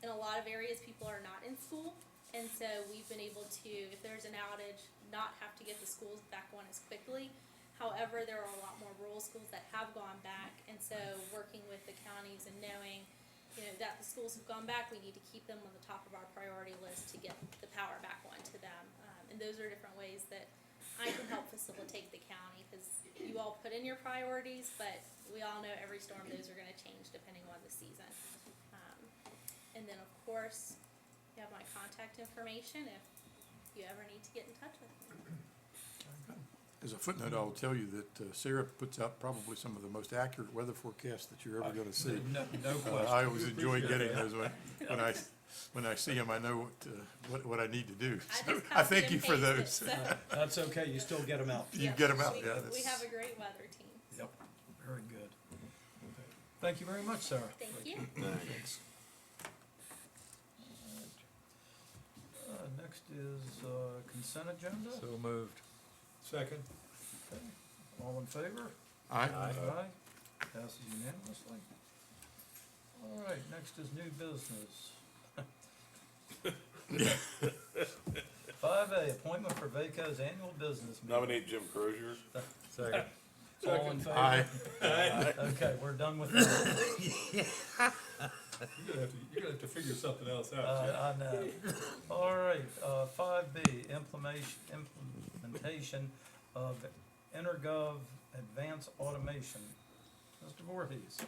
in a lot of areas, people are not in school. And so we've been able to, if there's an outage, not have to get the schools back on as quickly. However, there are a lot more rural schools that have gone back. And so working with the counties and knowing that the schools have gone back, we need to keep them on the top of our priority list to get the power back onto them. And those are different ways that I can help facilitate the county, because you all put in your priorities, but we all know every storm, those are gonna change depending on the season. And then, of course, you have my contact information if you ever need to get in touch with me. Very good. As a footnote, I'll tell you that Sarah puts out probably some of the most accurate weather forecasts that you're ever gonna see. No question. I always enjoy getting those when I see them, I know what I need to do. So just I thank copy you and for paste those. it, so. That's okay, you still get them out. You get them out, We- yeah. We that's- have a great weather team. Yep, very good. Thank you very much, Sarah. Thank you. Thanks. Next is consent agenda. So moved. Second? Okay. All in favor? Aye. Aye. Passes unanimously. All right, next is new business. 5A, appointment for VACO's annual business meeting. Nominate Jim Crozier. Second. All in favor? Aye. Okay, we're done with that. You're gonna have to figure something else out, Jeff. I know. All right, 5B, implementation of Intergov Advanced Automation. Mr. Voorhees.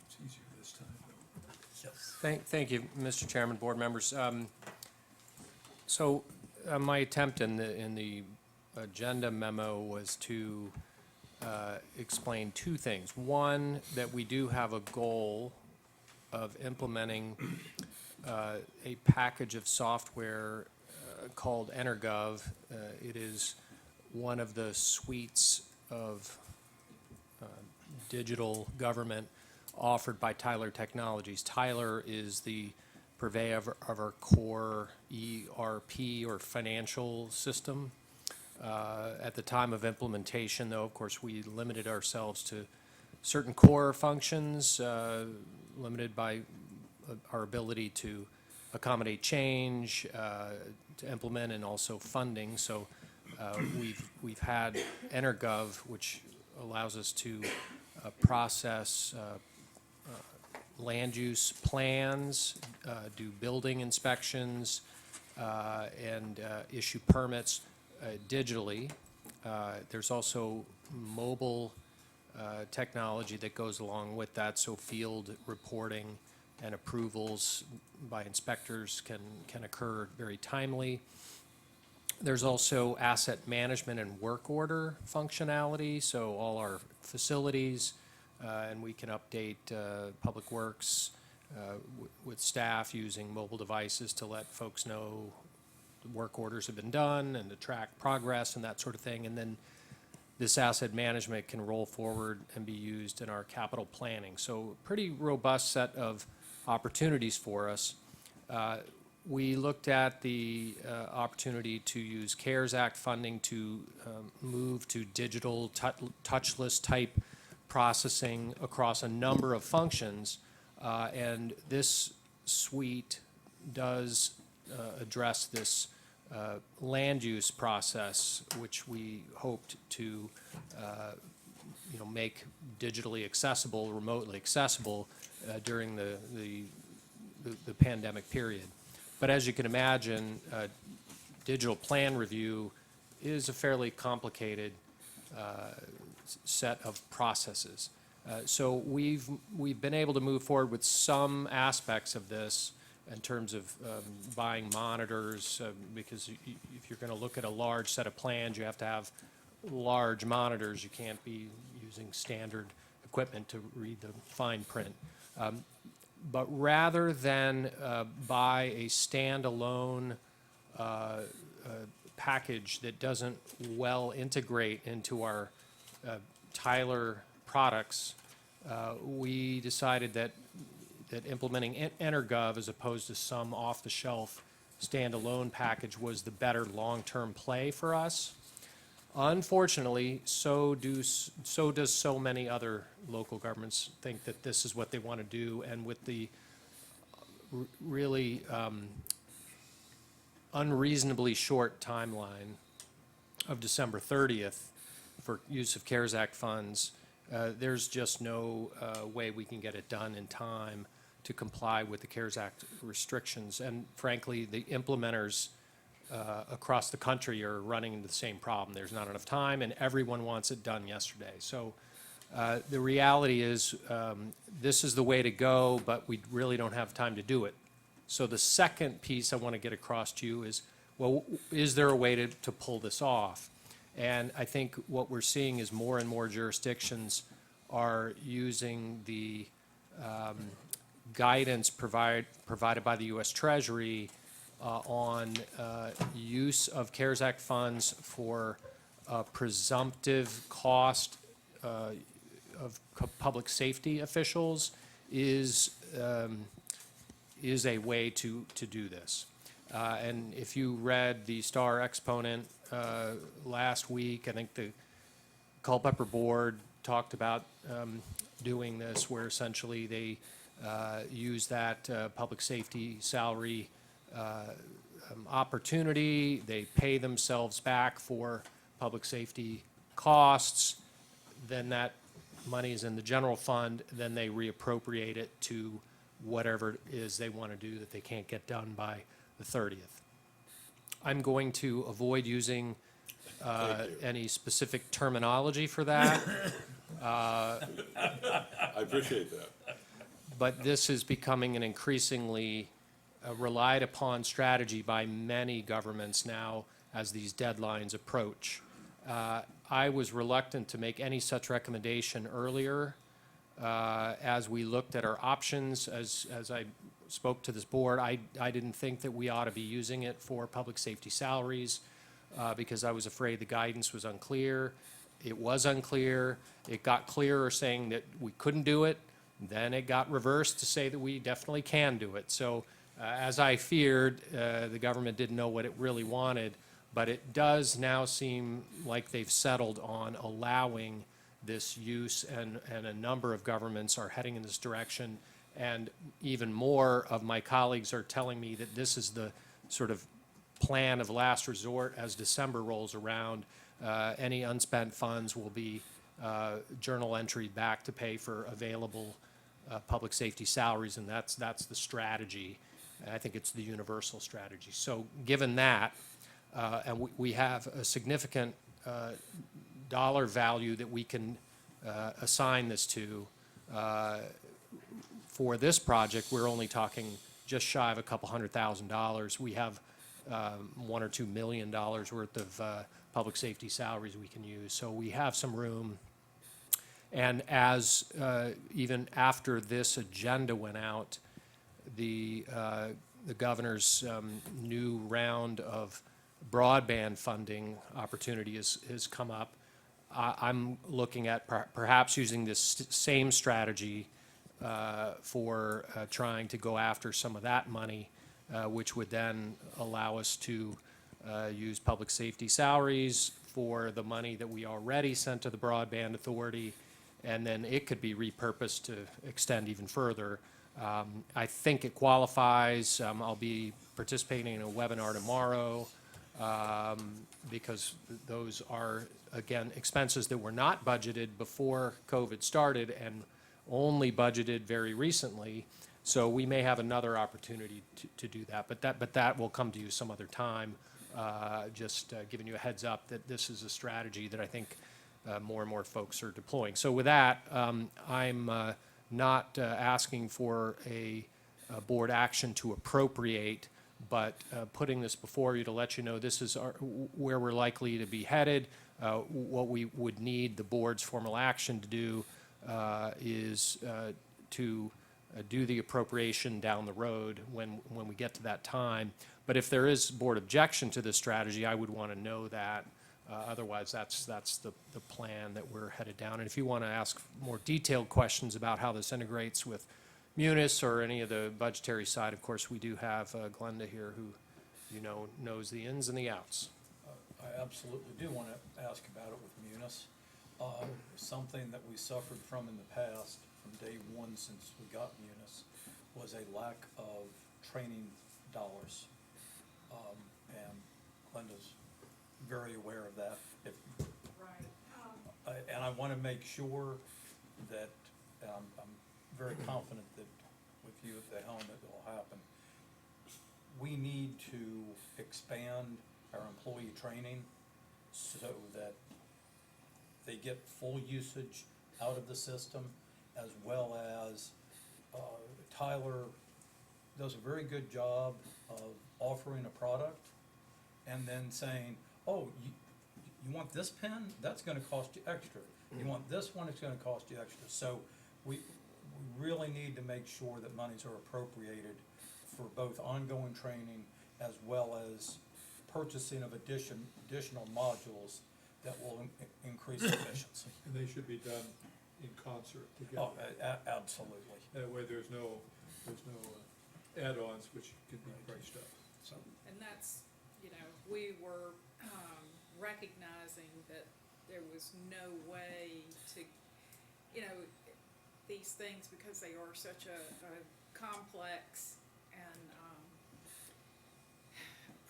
It's easier this time, though. Thank you, Mr. Chairman, board members. So, my attempt in the agenda memo was to explain two things. One, that we do have a goal of implementing a package of software called Energov. It is one of the suites of digital government offered by Tyler Technologies. Tyler is the purveyor of our core ERP or financial system. At the time of implementation, though, of course, we limited ourselves to certain core functions, limited by our ability to accommodate change, to implement, and also funding. So we've had Energov, which allows us to process land use plans, do building inspections, and issue permits digitally. There's also mobile technology that goes along with that, so field reporting and approvals by inspectors can occur very timely. There's also asset management and work order functionality, so all our facilities, and we can update Public Works with staff using mobile devices to let folks know the work orders have been done and to track progress and that sort of thing. And then this asset management can roll forward and be used in our capital planning. So pretty robust set of opportunities for us. We looked at the opportunity to use CARES Act funding to move to digital touchless type processing across a number of functions. And this suite does address this land use process, which we hoped to make digitally accessible, remotely accessible during the pandemic period. But as you can imagine, digital plan review is a fairly complicated set of processes. So we've been able to move forward with some aspects of this in terms of buying monitors, because if you're going to look at a large set of plans, you have to have large monitors. You can't be using standard equipment to read the fine print. But rather than buy a standalone package that doesn't well integrate into our Tyler products, we decided that implementing Energov as opposed to some off-the-shelf standalone package was the better long-term play for us. Unfortunately, so does so many other local governments think that this is what they want to do, and with the really unreasonably short timeline of December 30th for use of CARES Act funds, there's just no way we can get it done in time to comply with the CARES Act restrictions. And frankly, the implementers across the country are running into the same problem. There's not enough time, and everyone wants it done yesterday. So the reality is this is the way to go, but we really don't have time to do it So the second piece I want to get across to you is, well, is there a way to pull this off? And I think what we're seeing is more and more jurisdictions are using the guidance provided by the U.S. Treasury on use of CARES Act funds for presumptive cost of public safety officials is a way to do this. And if you read the Star Exponent last week, I think the Culpeper Board talked about doing this, where essentially they use that public safety salary opportunity. They pay themselves back for public safety costs. Then that money is in the general fund. Then they reappropriate it to whatever it is they want to do that they can't get done by the 30th. I'm going to avoid using any specific terminology for that. I appreciate that. But this is becoming an increasingly relied upon strategy by many governments now as these deadlines approach. I was reluctant to make any such recommendation earlier as we looked at our options. As I spoke to this board, I didn't think that we ought to be using it for public safety salaries because I was afraid the guidance was unclear. It was unclear. It got clearer saying that we couldn't do it. Then it got reversed to say that we definitely can do it. So as I feared, the government didn't know what it really wanted, but it does now seem like they've settled on allowing this use, and a number of governments are heading in this direction. And even more of my colleagues are telling me that this is the sort of plan of last resort as December rolls around. Any unspent funds will be journal entry back to pay for available public safety salaries, and that's the strategy. I think it's the universal strategy. So given that, and we have a significant dollar value that we can assign this to, for this project, we're only talking just shy of a couple $100,000. We have $1 or $2 million worth of public safety salaries we can use. So we have some room. And as even after this agenda went out, the governor's new round of broadband funding opportunity has come up. I'm looking at perhaps using this same strategy for trying to go after some of that money, which would then allow us to use public safety salaries for the money that we already sent to the Broadband Authority, and then it could be repurposed to extend even further. I think it qualifies. I'll be participating in a webinar tomorrow because those are, again, expenses that were not budgeted before COVID started and only budgeted very recently. So we may have another opportunity to do that, but that will come to you some other time. Just giving you a heads up that this is a strategy that I think more and more folks are deploying. So with that, I'm not asking for a board action to appropriate, but putting this before you to let you know this is where we're likely to be headed. What we would need the board's formal action to do is to do the appropriation down the road when we get to that time. But if there is board objection to this strategy, I would want to know that. Otherwise, that's the plan that we're headed down. And if you want to ask more detailed questions about how this integrates with Munis or any of the budgetary side, of course, we do have Glenda here who, knows the ins and the outs. I absolutely do want to ask about it with Munis. Something that we suffered from in the past, from day one since we got Munis, was a lack of training dollars. And Glenda's very aware of that. Right. And I want to make sure that, I'm very confident that with you at the helm it will happen. We need to expand our employee training so that they get full usage out of the system, as well as Tyler does a very good job of offering a product and then saying, oh, you want this pen? That's gonna cost you extra. You want this one? It's gonna cost you extra. So we really need to make sure that monies are appropriated for both ongoing training as well as purchasing of additional modules that will increase efficiency. And they should be done in concert Oh, together. absolutely. That way there's no add-ons which can be priced up. So, And that's, we were, recognizing that there was no way to, these things, because they are such a complex and,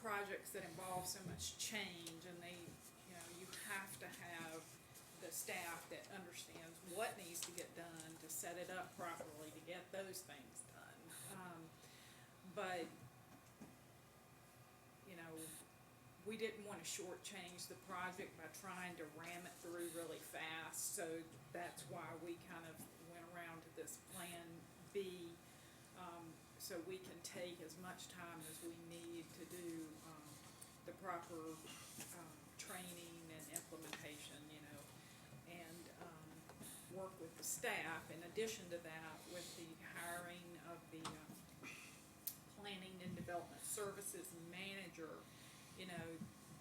projects that involve so much change, and they, you have to have the staff that understands what needs to get done to set it up properly to get those things done. But, we didn't want to shortchange the project by trying to ram it through really fast, so that's why we kind of went around to this Plan B, so we can take as much time as we need to do the proper training and implementation, and work with the staff. In addition to that, with the hiring of the Planning and Development Services Manager,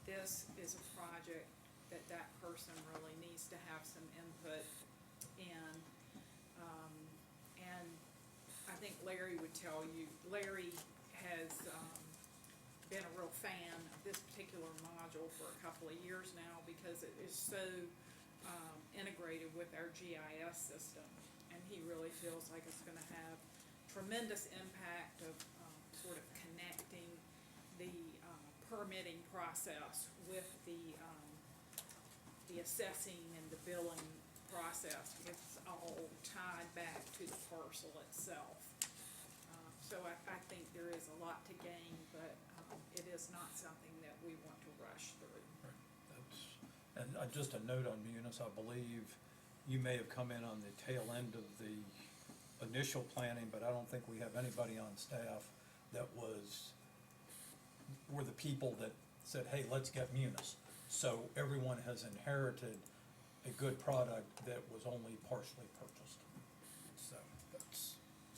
this is a project that person really needs to have some input in. And I think Larry would tell you, Larry has been a real fan of this particular module for a couple of years now, because it is so integrated with our GIS system, and he really feels like it's gonna have tremendous impact of sort of connecting the permitting process with the assessing and the billing process, because it's all tied back to the parcel itself. So I think there is a lot to gain, but it is not something that we want to rush through. and just a note on Munis, I believe you may have come in on the tail end of the initial planning, but I don't think we have anybody on staff that were the people that said, hey, let's get Munis. So everyone has inherited a good product that was only partially purchased. So that's,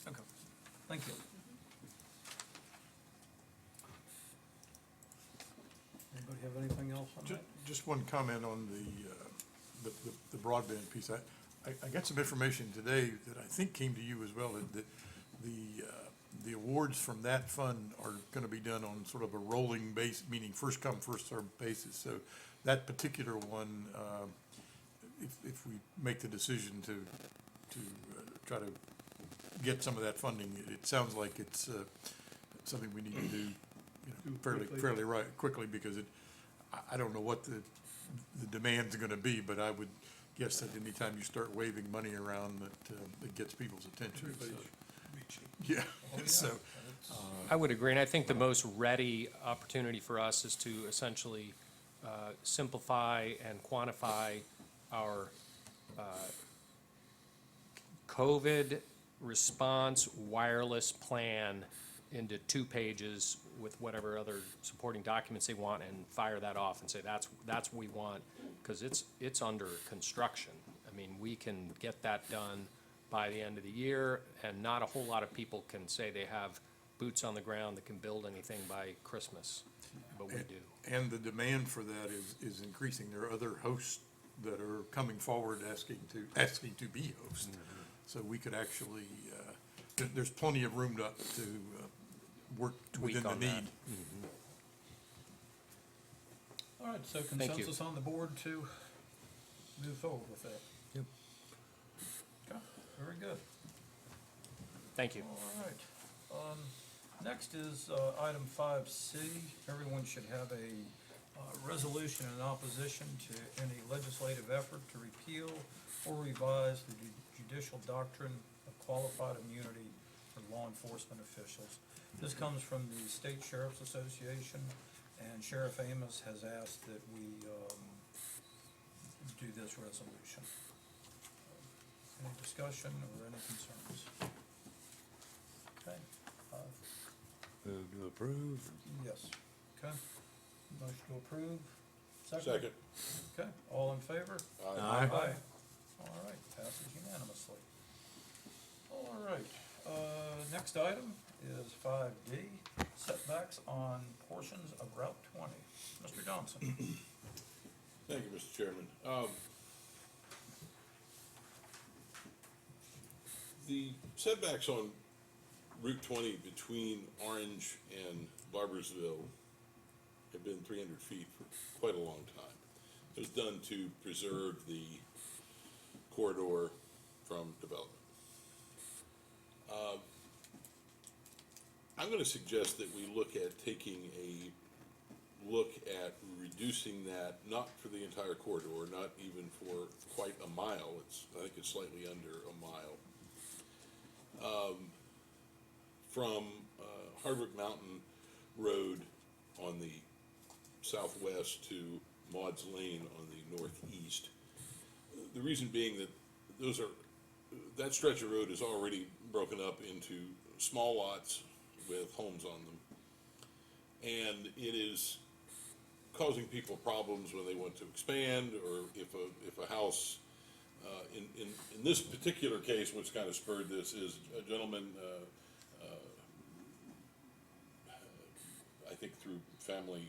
okay, thank you. Anybody have anything else on that? Just one comment on the broadband piece. I got some information today that I think came to you as well, that the awards from that fund are gonna be done on sort of a rolling base, meaning first come, first served basis. So that particular one, if we make the decision to try to get some of that funding, it sounds like it's something we need to do, fairly quickly, because I don't know what the demand's gonna be, but I would guess that anytime you start waving money around, that it gets people's attention. So, yeah, so, I would agree, and I think the most ready opportunity for us is to essentially simplify and quantify our COVID response wireless plan into 2 pages with whatever other supporting documents they want, and fire that off and say, that's what we want, because it's under construction. I mean, we can get that done by the end of the year, and not a whole lot of people can say they have boots on the ground that can build anything by Christmas, but we do. and the demand for that is increasing. There are other hosts that are coming forward asking to be hosts. So we could actually, there's plenty of room to work within the on that. need. All right, so Thank you. consensus on the board to move forward with that? Yep. Okay, very good. Thank you. All right. Next is item 5C. Everyone should have a resolution in opposition to any legislative effort to repeal or revise the judicial doctrine of qualified immunity for law enforcement officials. This comes from the State Sheriff's Association, and Sheriff Amos has asked that we do this resolution. Any discussion or any concerns? Okay. Move to approve. Yes, okay. Motion to approve. Second. Okay, all in favor? Aye. All right, passes unanimously. All right, next item is 5D, setbacks on portions of Route 20. Mr. Johnson? Thank you, Mr. Chairman. The setbacks on Route 20 between Orange and Barbersville have been 300 feet for quite a long time. It was done to preserve the corridor from development. I'm going to suggest that we look at taking a look at reducing that, not for the entire corridor, not even for quite a mile. I think it's slightly under a mile. From Hardwick Mountain Road on the southwest to Maud's Lane on the northeast. The reason being that that stretch of road is already broken up into small lots with homes on them. And it is causing people problems when they want to expand, or if a house, in this particular case, what's kind of spurred this is a gentleman, I think through family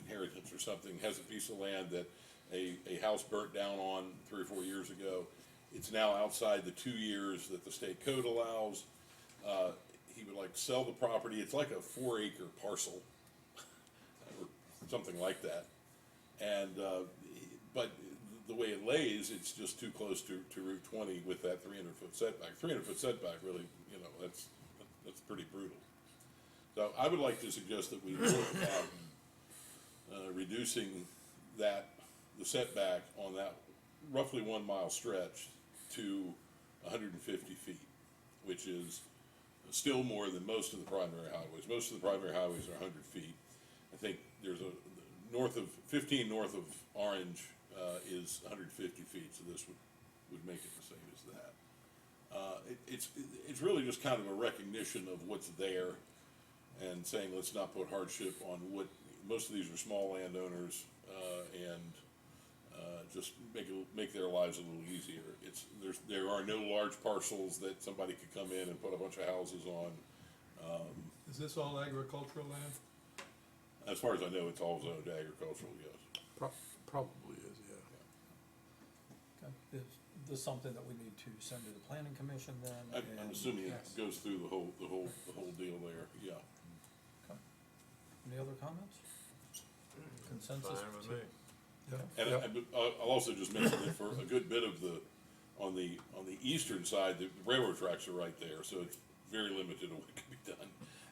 inheritance or something, has a piece of land that a house burnt down on 3 or 4 years ago. It's now outside the 2 years that the state code allows. He would like sell the property. It's like a 4-acre parcel or something like that. And, but the way it lays, it's just too close to Route 20 with that 300-foot setback. 300-foot setback really, that's pretty brutal. So I would like to suggest that we look at reducing the setback on that roughly 1 mile stretch to 150 feet, which is still more than most of the primary highways. Most of the primary highways are 100 feet. I think there's 15 north of Orange is 150 feet, so this would make it the same as that. It's really just kind of a recognition of what's there and saying let's not put hardship on what, most of these are small landowners, and just make their lives a little easier. There are no large parcels that somebody could come in and put a bunch of houses on. Is this all agricultural land? As far as I know, it's all zoned agricultural, yes. Probably is, yeah. Okay. Is this something that we need to send to the planning commission then? I'm assuming it goes through the whole deal there, yeah. Okay. Any other comments? Consensus? Fine with me. Okay. And I'll also just mention that for a good bit of on the eastern side, the railroad tracks are right there, so it's very limited on what can be done.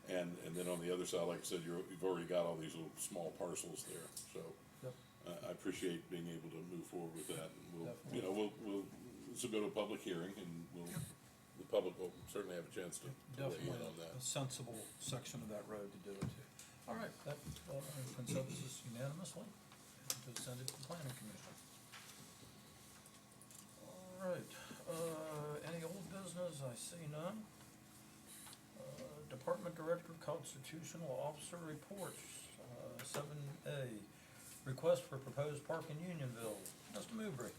And then on the other side, like I said, you've already got all these little small parcels there, so. Yep. I appreciate being able to move forward with that, and Definitely. we'll submit a public hearing, and the public will certainly have a chance to weigh in Definitely on that. a sensible section of that road to do it to. All right, that, consensus unanimously, to send it to the planning commission. All right, any old business? I see none. Department Director, Constitutional Officer Reports, 7A, request for proposed park in Unionville. Mr. Mewbray.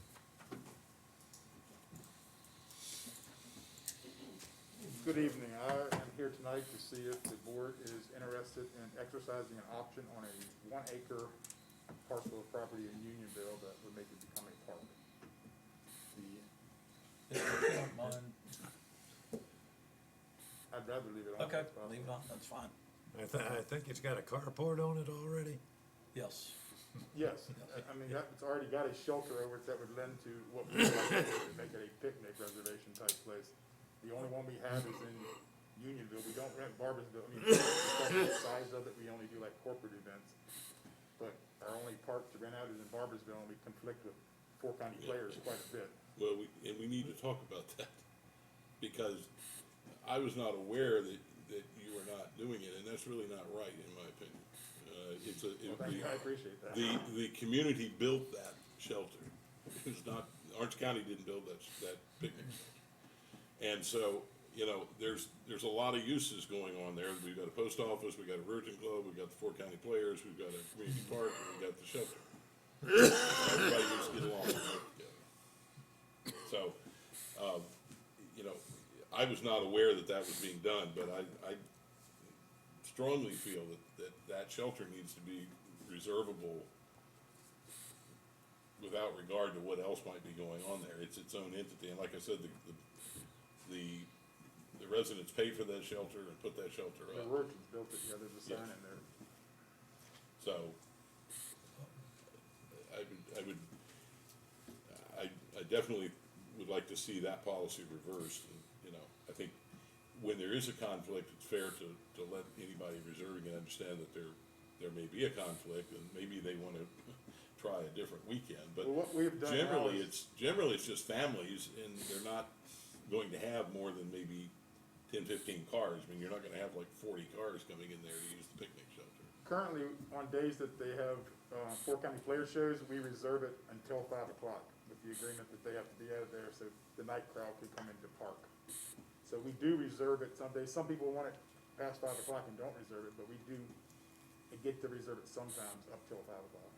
Good evening. I am here tonight to see if the board is interested in exercising an option on a 1 acre parcel of property in Unionville that would make it become a park. If you don't mind, I'd rather leave it on. okay, if possible. leave it on, that's fine. I think it's got a carport on it already. Yes. Yes, I mean, it's already got a shelter over it that would lend to what we would like to do, to make it a picnic reservation type place. The only one we have is in Unionville. We don't rent Barbersville. I mean, because of the size of it, we only do like corporate events. But our only park to rent out is in Barbersville, and we conflict with 4 county players quite a bit. Well, we need to talk about that, because I was not aware that you were not doing it, and that's really not right, in my opinion. Thank you, I appreciate that. The community built that shelter. It's not, Orange County didn't build that picnic shelter. And so you know, there's a lot of uses going on there. We've got a post office, we've got a Virgin Club, we've got the Fort County Players, we've got a community park, and we've got the shelter. Everybody needs to get along and work together. So, you know, I was not aware that that was being done, but I strongly feel that shelter needs to be reservable without regard to what else might be going on there. It's its own entity, and like I said, the residents paid for that shelter and put that shelter The up. Merchants built it, yeah, there's a sign Yeah. in there. So, I definitely would like to see that policy reversed, and, you know, I think when there is a conflict, it's fair to let anybody reserving it understand that there may be a conflict, and maybe they wanna try a different weekend, but Well, what we've done now generally, is, it's just families, and they're not going to have more than maybe 10, 15 cars. I mean, you're not gonna have like 40 cars coming in there to use the picnic shelter. currently, on days that they have, Fort County Player shows, we reserve it until 5 o'clock with the agreement that they have to be out of there so the night crowd could come into park. So we do reserve it some days. Some people want it past 5 o'clock and don't reserve it, but we do get to reserve it sometimes up till 5 o'clock.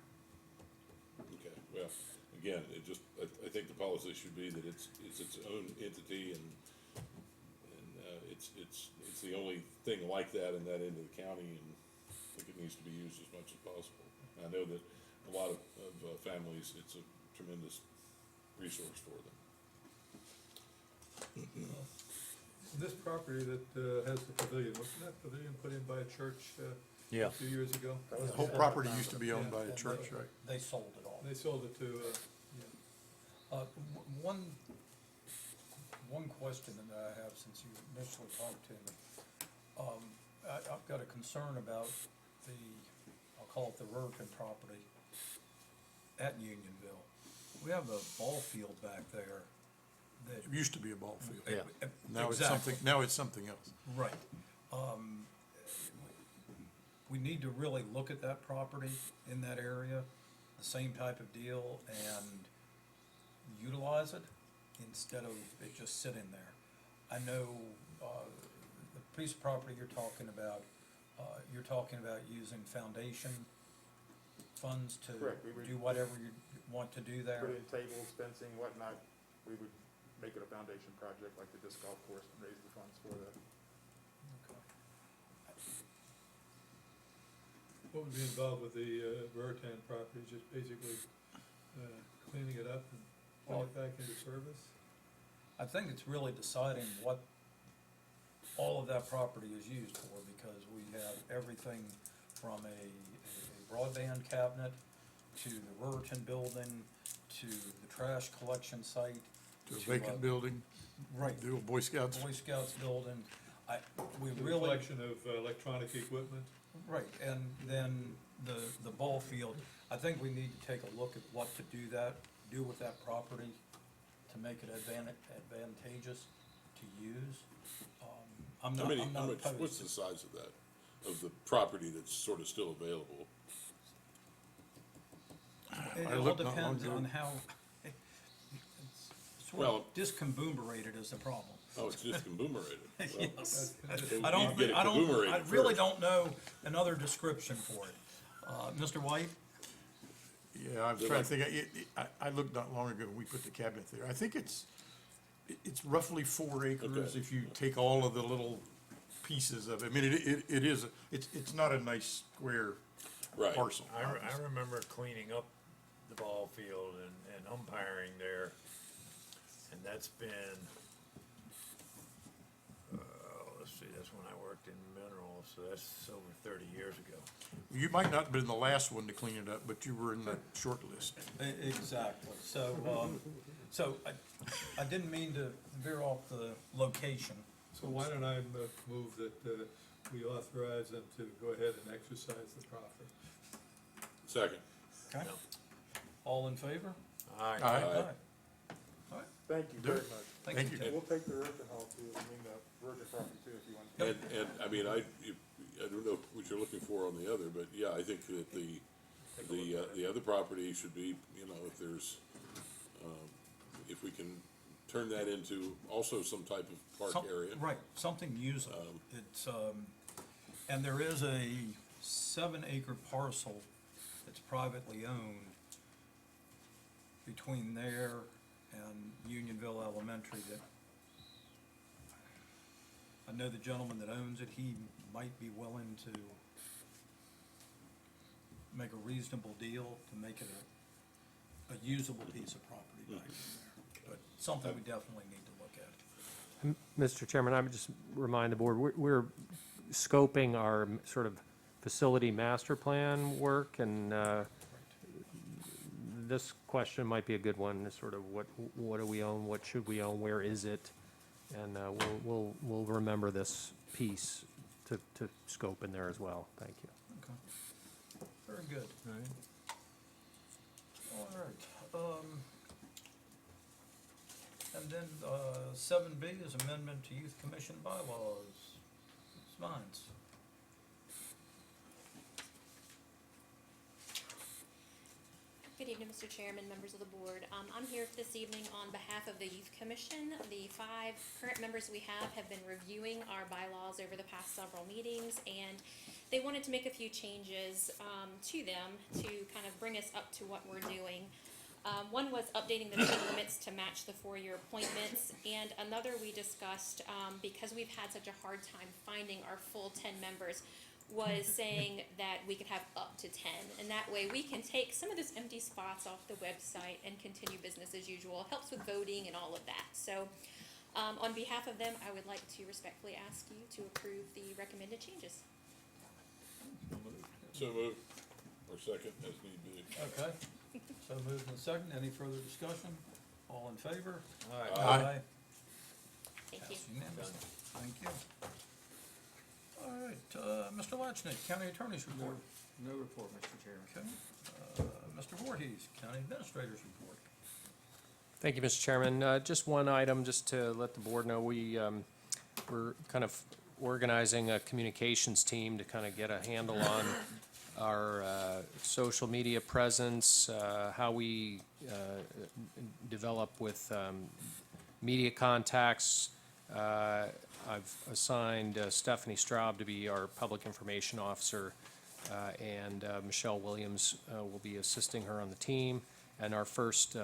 Okay, well, again, I think the policy should be that it's its own entity, and it's the only thing like that in that end of the county, and I think it needs to be used as much as possible. I know that a lot of families, it's a tremendous resource for them. This property that, has the pavilion, wasn't that pavilion put in by a church, Yeah. a few years ago? That was The whole the property time. used to be owned by a And church, right? They sold it all. They sold it to, One question that I have, since you initially talked to me, I've got a concern about I'll call it the Rurikan property at Unionville. We have a ball field back there that. It used to be a ball field. Yeah. Now it's Exactly. something else. Right. We need to really look at that property in that area, the same type of deal, and utilize it instead of it just sitting there. I know, the piece of property you're talking about using foundation funds to Correct. We would- do whatever you want to do there. Put in tables, fencing, whatnot. We would make it a foundation project like the disc golf course and raise the funds for that. what would be involved with the, Veritan property, just basically, cleaning it up and putting it back into service? I think it's really deciding what all of that property is used for, because we have everything from a broadband cabinet to the Ruritan building to the trash collection site. To a vacant building, Right, the old Boy Scouts. Boy Scouts building. We The really, collection of electronic equipment? right, and then the ball field. I think we need to take a look at what to do with that property to make it advantageous to use. I'm not What's opposed the to. size of that, of the property that's sort of still available? It I all looked not long depends ago. on how, it's sort Well- of discombobulated is the problem. Oh, it's just conglomerated. Well, Yes. okay, I don't, you get it I conglomerated really first. don't know another description for it. Mr. White? Yeah, I was trying to think, I looked not long ago, when we put the cabinet there. I think it's roughly 4 acres Okay. if you take all of the little pieces of it. I mean, it is, it's not a nice square Right. parcel. I remember cleaning up the ball field and umpiring there, and that's been, let's see, that's when I worked in minerals, so that's over 30 years ago. You might not have been the last one to clean it up, but you were in the short list. Exactly. So I didn't mean to veer off the location. So why don't I move that, we authorize them to go ahead and exercise the proffer? Second. Okay? No. All in favor? Aye. Aye. All right. Thank you Do very it. much. Thank you. Ted. We'll take the Rurikan Hall too, I mean, the Virgin property too, if you want. And, I mean, I don't know what you're looking for on the other, but yeah, I think that the other property should be, you know, if there's, if we can turn that into also some type of park Some- area. Right, something usable. It's, and there is a 7-acre parcel that's privately owned between there and Unionville Elementary that I know the gentleman that owns it, he might be willing to make a reasonable deal to make it a usable piece of property back in there. But something we definitely need to look at. Mr. Chairman, I would just remind the board, we're scoping our sort of facility master plan work, and this question might be a good one, is sort of what do we own, what should we own, where is it? And we'll remember this piece to scope in there as well. Thank you. Okay. Very good. All right. And then 7B is amendment to Youth Commission bylaws. It's Mines. Good evening, Mr. Chairman, members of the board. I'm here this evening on behalf of the Youth Commission. The 5 current members we have been reviewing our bylaws over the past several meetings, and they wanted to make a few changes to them to kind of bring us up to what we're doing. One was updating the term limits to match the 4-year appointments, and another we discussed, because we've had such a hard time finding our full 10 members, was saying that we could have up to 10, and that way we can take some of those empty spots off the website and continue business as usual. Helps with voting and all of that. So on behalf of them, I would like to respectfully ask you to approve the recommended changes. So moved, or second, as need be. Okay. So moved and second. Any further discussion? All in favor? Aye. Thank you. Passed unanimously. Thank you. All right, Mr. Lachnick, County Attorney's report. No report, Mr. Chairman. Okay. Mr. Voorhees, County Administrator's report. Thank you, Mr. Chairman. Just one item, just to let the board know, we're kind of organizing a communications team to kind of get a handle on our social media presence, how we develop with media contacts. I've assigned Stephanie Straub to be our public information officer, and Michelle Williams will be assisting her on the team. And our first,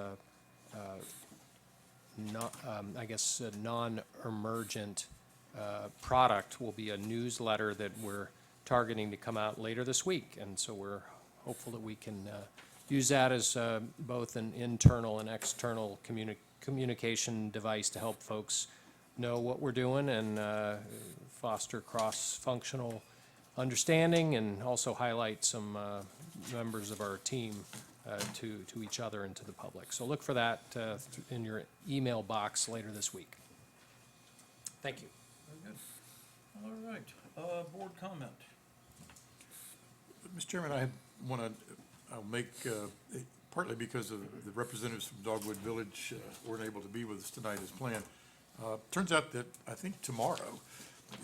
non-emergent product will be a newsletter that we're targeting to come out later this week. And so we're hopeful that we can use that as both an internal and external communication device to help folks know what we're doing and foster cross-functional understanding, and also highlight some members of our team to each other and to the public. So look for that in your email box later this week. Thank you. Very good. All right, board comment. Mr. Chairman, I'll make, partly because of the representatives from Dogwood Village weren't able to be with us tonight as planned. Turns out that I think tomorrow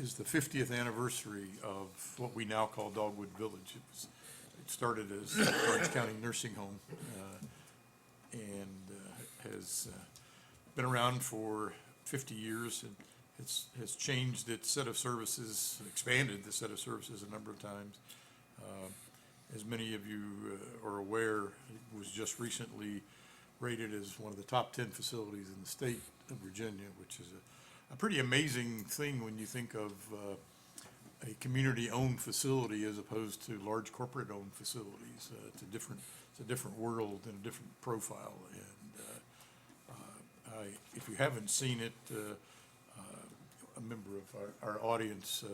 is the 50th anniversary of what we now call Dogwood Village. It started as Orange County Nursing Home and has been around for 50 years, and has changed its set of services, expanded the set of services a number of times. As many of you are aware, it was just recently rated as one of the top 10 facilities in the state of Virginia, which is a pretty amazing thing when you think of a community-owned facility as opposed to large corporate-owned facilities. It's a different world and a different profile. And if you haven't seen it, a member of our audience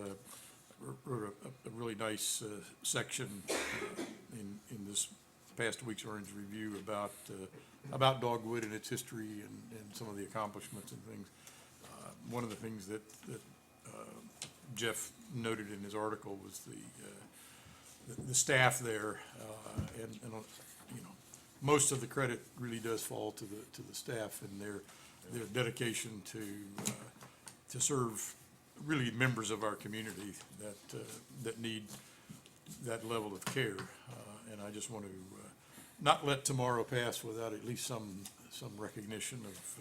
wrote a really nice section in this past week's Orange Review about Dogwood and its history and some of the accomplishments and things. One of the things that Jeff noted in his article was the staff there, and you know, most of the credit really does fall to the staff and their dedication to serve really members of our community that need that level of care. And I just want to not let tomorrow pass without at least some recognition of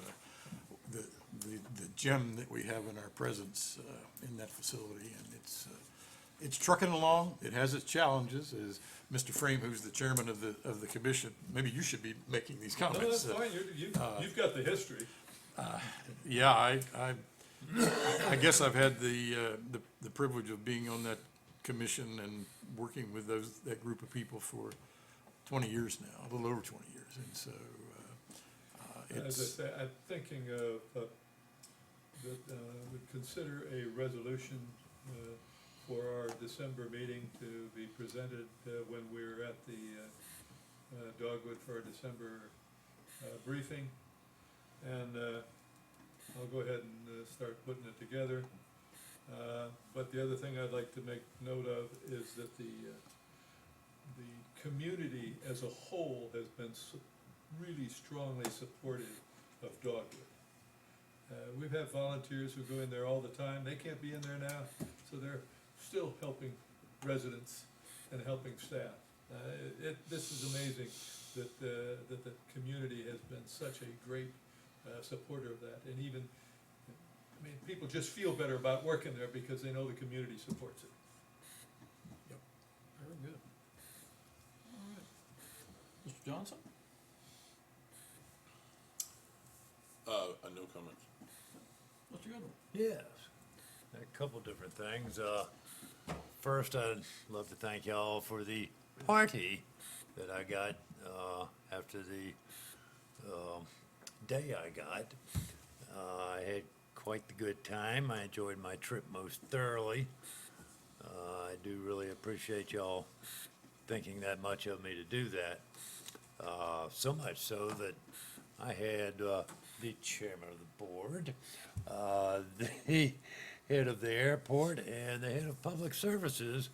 the gem that we have in our presence in that facility, and it's trucking along. It has its challenges, as Mr. Frame, who's the chairman of the commission, maybe you should be making these No, comments. that's fine, you've got the history. Yeah, I guess I've had the privilege of being on that commission and working with that group of people for 20 years now, a little over 20 years, and so As I it's. say, I'm thinking of, would consider a resolution for our December meeting to be presented when we're at the Dogwood for our December briefing. And I'll go ahead and start putting it together. But the other thing I'd like to make note of is that the community as a whole has been really strongly supportive of Dogwood. We've had volunteers who go in there all the time. They can't be in there now, so they're still helping residents and helping staff. This is amazing that the community has been such a great supporter of that. And even, I mean, people just feel better about working there because they know the community supports it. Yep, very good. All right. Mr. Johnson? No comments. Mr. Goodwin? Yes, a couple different things. First, I'd love to thank y'all for the party that I got after the day I got. I had quite the good time. I enjoyed my trip most thoroughly. I do really appreciate y'all thinking that much of me to do that. So much so that I had the chairman of the board, the head of the airport, and the head of public services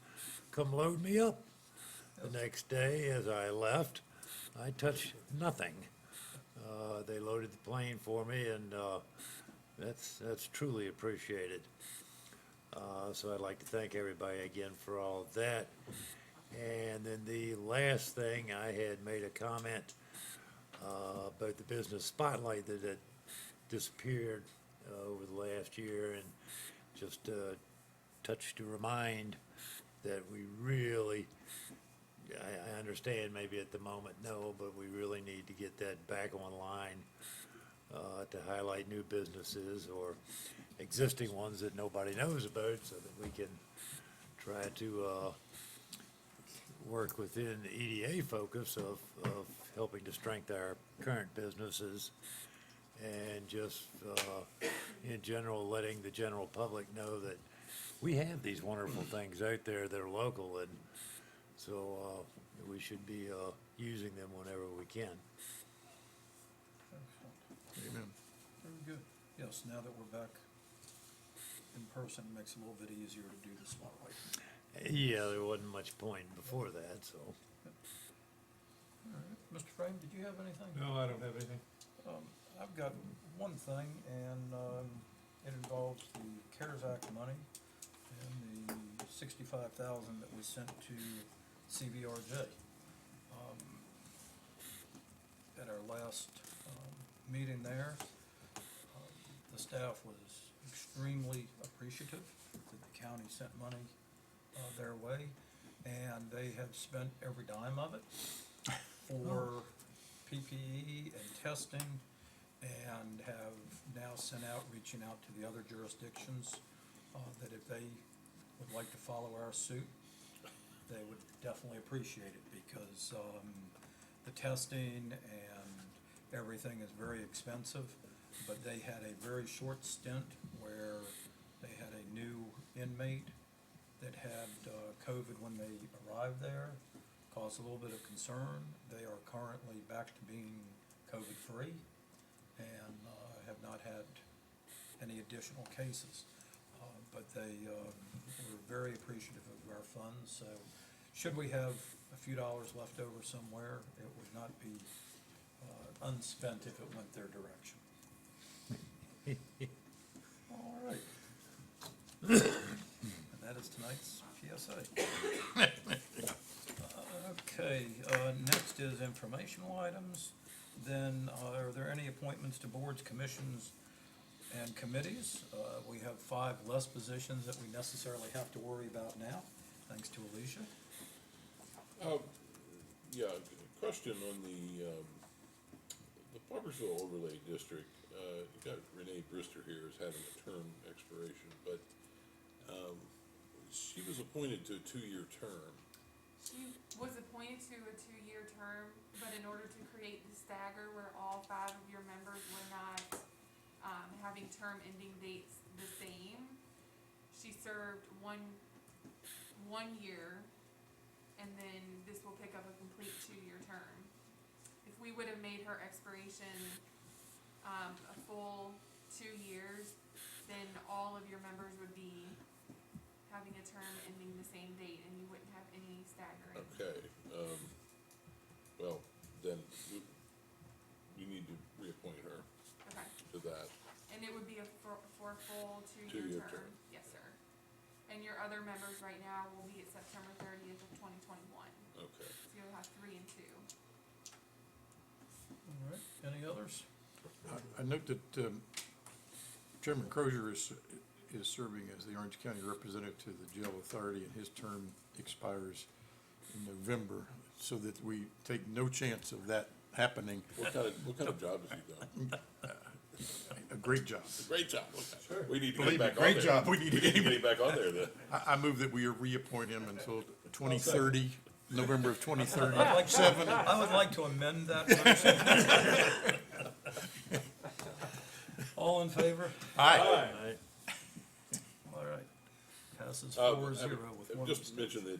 come load me up. The next day, as I left, I touched nothing. They loaded the plane for me, and that's truly appreciated. So I'd like to thank everybody again for all of that. And then the last thing, I had made a comment about the business spotlight that had disappeared over the last year, and just touched to remind that we really, I understand maybe at the moment, no, but we really need to get that back online to highlight new businesses or existing ones that nobody knows about, so that we can try to work within the EDA focus of helping to strengthen our current businesses, and just in general letting the general public know that we have these wonderful things out there that are local, and so we should be using them whenever we can. Excellent. Amen. Very good. Yes, now that we're back in person, it makes it a little bit easier to do the spotlight. Yeah, there wasn't much point before that, so. All right. Mr. Frame, did you have anything? No, I don't have anything. I've got one thing, and it involves the CARES Act money and the $65,000 that we sent to CVRJ. At our last meeting there, the staff was extremely appreciative that the county sent money their way, and they have spent every dime of it for PPE and testing, and have now sent out, reaching out to the other jurisdictions, that if they would like to follow our suit, they would definitely appreciate it, because the testing and everything is very expensive, but they had a very short stint where they had a new inmate that had COVID when they arrived there, caused a little bit of concern. They are currently back to being COVID-free and have not had any additional cases. But they were very appreciative of our funds, so should we have a few dollars left over somewhere, it would not be unspent if it went their direction. All right. And that is tonight's PSA. Okay, next is informational items. Then, are there any appointments to boards, commissions, and committees. We have 5 less positions that we necessarily have to worry about now, thanks to Alicia. Yeah, question on the Parkersville Overlay District. You got Renee Brister here as having a term expiration, but, she was appointed to a 2-year term. She was appointed to a 2-year term, but in order to create the stagger where all 5 of your members were not, having term ending dates the same, she served one year, and then this will pick up a complete 2-year term. If we would have made her expiration, a full 2 years, then all of your members would be having a term ending the same date, and you wouldn't have any staggering. Okay, well, then we need to reappoint her Okay, to that. and it would be for a full 2-year Two-year term? term. Yes, sir. And your other members right now will be at September 30th of 2021. Okay. So you'll have 3 and 2. All right, any others? I note that Chairman Crozier is serving as the Orange County representative to the Jail Authority, and his term expires in November, so that we take no chance of that happening. What kind of job has he done? A great job. Great job, okay. We need to Believe get me, back on great there. job. We need to get him. Get him back on there then. I move that we reappoint him until 2030, November of 2030. I would like to amend that motion. All in favor? Aye. All right, passes I 4-0 with one. just mention that,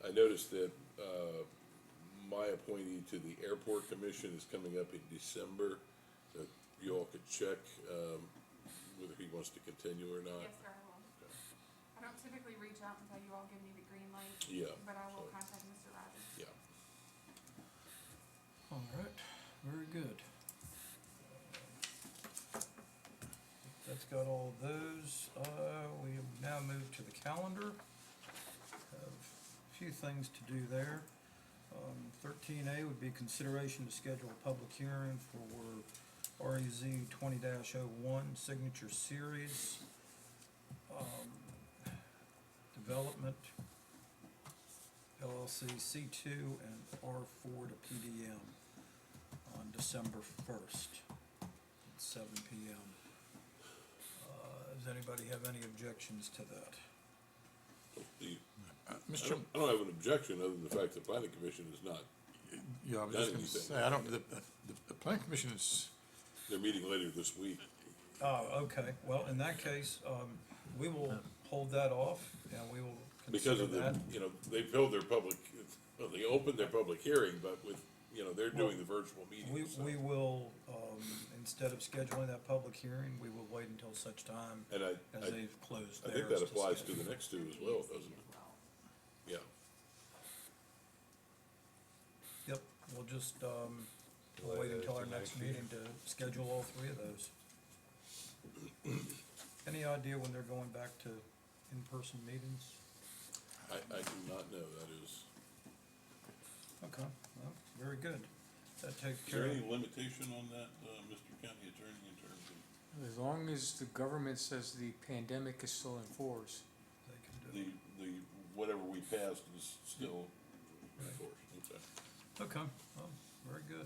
I noticed that, my appointee to the Airport Commission is coming up in December, that you all could check, whether he wants to continue or not. Yes, sir, I will. I don't typically reach out until you all give me the green light. Yeah, But I will so- contact Mr. Rogers. Yeah. All right, very good. That's got all of those. We now move to the calendar. Have a few things to do there. 13A would be consideration to schedule a public hearing for REZ 20-01 Signature Series. Development LLC C2 and R4 to PDM on December 1st at 7 PM. Does anybody have any objections to that? Mr. I don't have an objection other than the fact the planning commission is not, Yeah, I was Done just gonna anything. say, I don't, the planning commission is, they're meeting later this week. Oh, okay, well, in that case, we will hold that off, and we will Because consider of the, that. you know, they've held their public, well, they opened their public hearing, but with, you know, they're doing the virtual meeting, so. We will, instead of scheduling that public hearing, we will wait until such time And as they've closed I theirs. think that applies to schedule. the next two as well, doesn't it? Yeah. Yep, we'll just, we'll wait until our next meeting to schedule all 3 of those. Any idea when they're going back to in-person meetings? I do not know, that is. Okay, well, very good. That takes Is there care of. any limitation on that, Mr. County Attorney, in terms of As long as the government says the pandemic is still in force. They can do the, whatever we passed is still in Right. force? Okay. Okay, well, very good.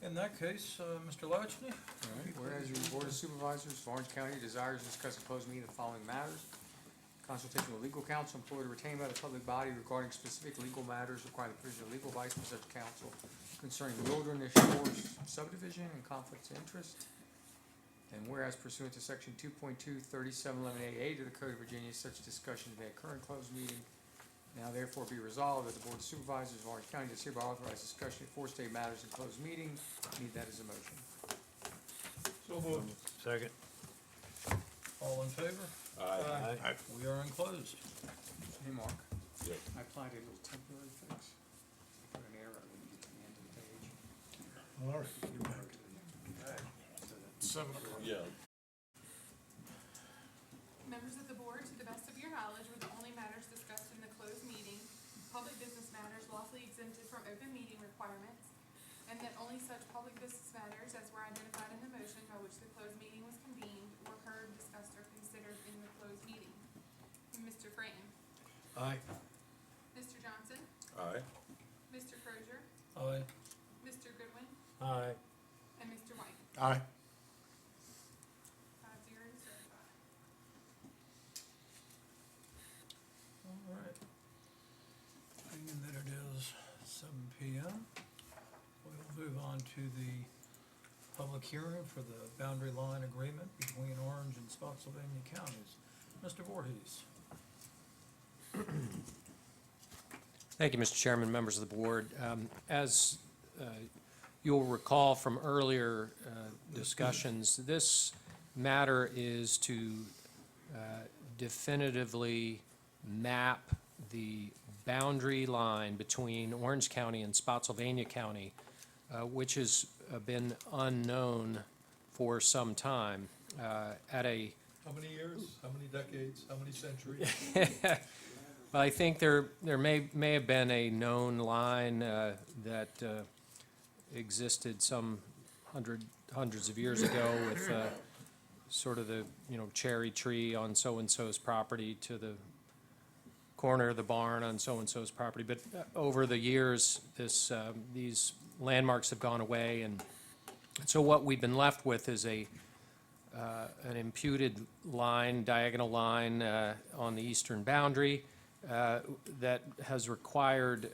In that case, Mr. Latchney? All right, whereas your Board of Supervisors of Orange County desires to discuss and close meeting the following matters. Consultation with legal counsel employed or retained by the public body regarding specific legal matters requiring the provision of legal advice from such counsel concerning Wilderness Shores subdivision and conflicts of interest. And whereas pursuant to section 2.23711AA to the Code of Virginia, such discussions may occur in closed meeting. Now therefore be resolved that the Board of Supervisors of Orange County does hereby authorize discussion of 4 state matters in closed meeting. Need that as a motion. So moved. Second. All in favor? Aye. We are enclosed. Hey, Mark. Yeah. I applied a little temporary fix. Put an arrow when you get to the end of the page. all right, So that- 7 o'clock. Yeah, Members of the board, to the best of your knowledge, were the only matters discussed in the closed meeting. Public business matters lawfully exempted from open meeting requirements. and that only such public business matters as were identified in the motion by which the closed meeting was convened were heard, discussed, or considered in the closed meeting. Mr. Frame, Aye. Mr. Johnson, Aye. Mr. Crozier, Aye. Mr. Goodwin, Aye. and Mr. White. Aye. 5-0 to certify. All right. Being that it is 7 PM, we'll move on to the public hearing for the boundary line agreement between Orange and Spotsylvania counties. Mr. Voorhees. Thank you, Mr. Chairman, members of the board. As you'll recall from earlier discussions, this matter is to definitively map the boundary line between Orange County and Spotsylvania County, which has been unknown for some time. At a How many years, how many decades, how many centuries? Well, I think there may have been a known line that existed some hundreds of years ago with sort of the, cherry tree on so-and-so's property to the corner of the barn on so-and-so's property. But over the years, these landmarks have gone away, and so what we've been left with is an imputed line, diagonal line on the eastern boundary that has required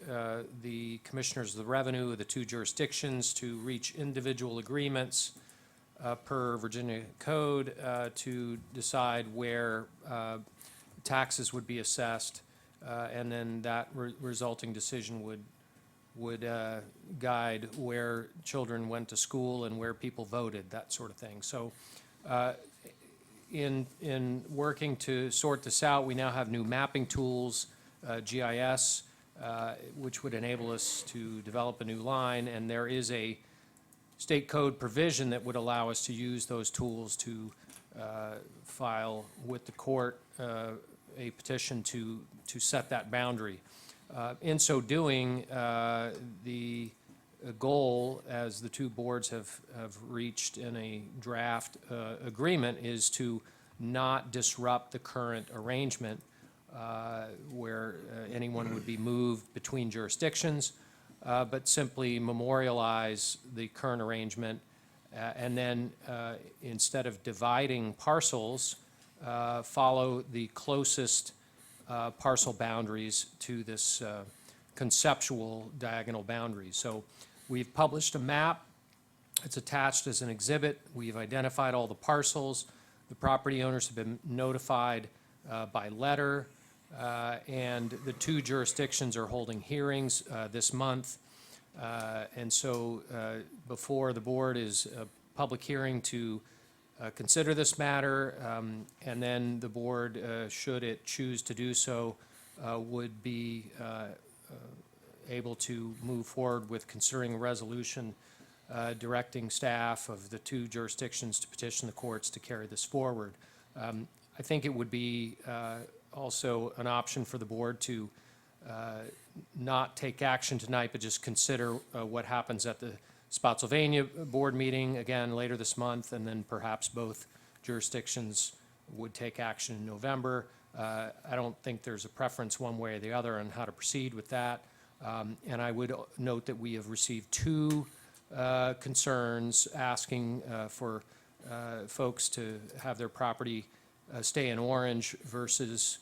the commissioners of the revenue of the two jurisdictions to reach individual agreements per Virginia code to decide where taxes would be assessed, and then that resulting decision would guide where children went to school and where people voted, that sort of thing. So in working to sort this out, we now have new mapping tools, GIS, which would enable us to develop a new line, and there is a state code provision that would allow us to use those tools to file with the court a petition to set that boundary. In so doing, the goal, as the two boards have reached in a draft agreement, is to not disrupt the current arrangement where anyone would be moved between jurisdictions, but simply memorialize the current arrangement, and then instead of dividing parcels, follow the closest parcel boundaries to this conceptual diagonal boundary. So we've published a map. It's attached as an exhibit. We've identified all the parcels. The property owners have been notified by letter, and the two jurisdictions are holding hearings this month. And so before the board is a public hearing to consider this matter, and then the board, should it choose to do so, would be able to move forward with considering a resolution directing staff of the two jurisdictions to petition the courts to carry this forward. I think it would be also an option for the board to not take action tonight, but just consider what happens at the Spotsylvania board meeting again later this month, and then perhaps both jurisdictions would take action in November. I don't think there's a preference one way or the other on how to proceed with that. And I would note that we have received two concerns asking for folks to have their property stay in Orange versus,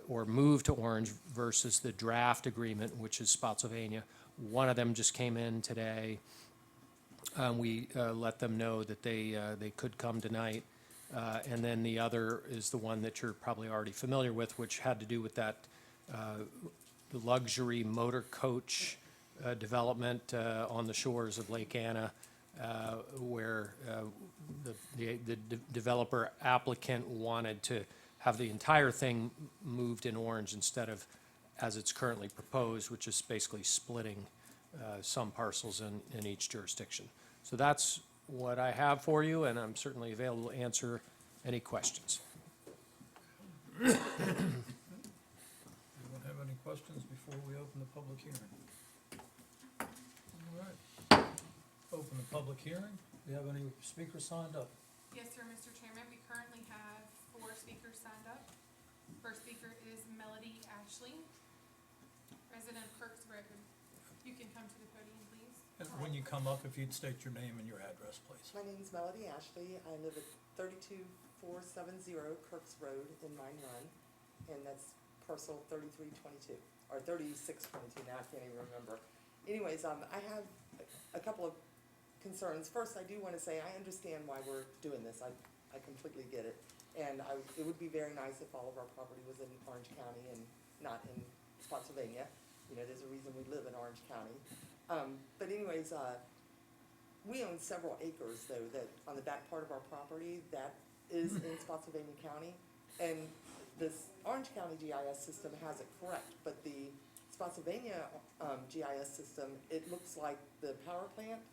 or move to Orange versus the draft agreement, which is Spotsylvania. One of them just came in today. We let them know that they could come tonight. And then the other is the one that you're probably already familiar with, which had to do with that the luxury motor coach development on the shores of Lake Anna, where the developer applicant wanted to have the entire thing moved in Orange instead of as it's currently proposed, which is basically splitting some parcels in each jurisdiction. So that's what I have for you, and I'm certainly available to answer any questions. Anyone have any questions before we open the public hearing? All right. public hearing. Do you have any speakers signed up? Yes, sir, Mr. Chairman, we currently have 4 speakers signed up. First speaker is Melody Ashley, resident of Kirks Road. You can come to the podium, please. And when you come up, if you'd state your name and your address, please. My name's Melody Ashley. I live at 32470 Kirks Road in Mine Run, and that's parcel 3322, or 3622, now I can't even remember. Anyways, I have a couple of concerns. First, I do want to say I understand why we're doing this. I completely get it. And it would be very nice if all of our property was in Orange County and not in Spotsylvania. You know, there's a reason we live in Orange County. But anyways, we own several acres though that on the back part of our property that is in Spotsylvania County. And this Orange County GIS system has it correct, but the Spotsylvania GIS system, it looks like the power plant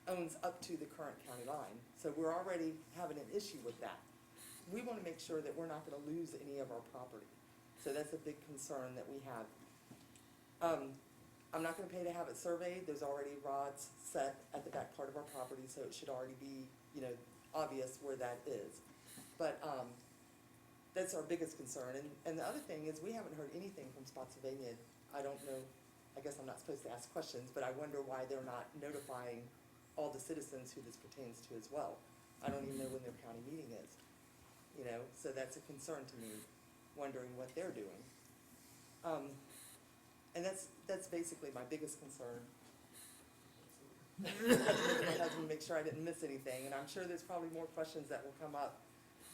owns up to the current county line. So we're already having an issue with that. We want to make sure that we're not going to lose any of our property. So that's a big concern that we have. I'm not going to pay to have it surveyed. There's already rods set at the back part of our property, so it should already be, you know, obvious where that is. But that's our biggest concern. And the other thing is we haven't heard anything from Spotsylvania. I don't know, I guess I'm not supposed to ask questions, but I wonder why they're not notifying all the citizens who this pertains to as well. I don't even know when their county meeting is. You know, so that's a concern to me, wondering what they're doing. And that's basically my biggest concern. My husband, make sure I didn't miss anything, and I'm sure there's probably more questions that will come up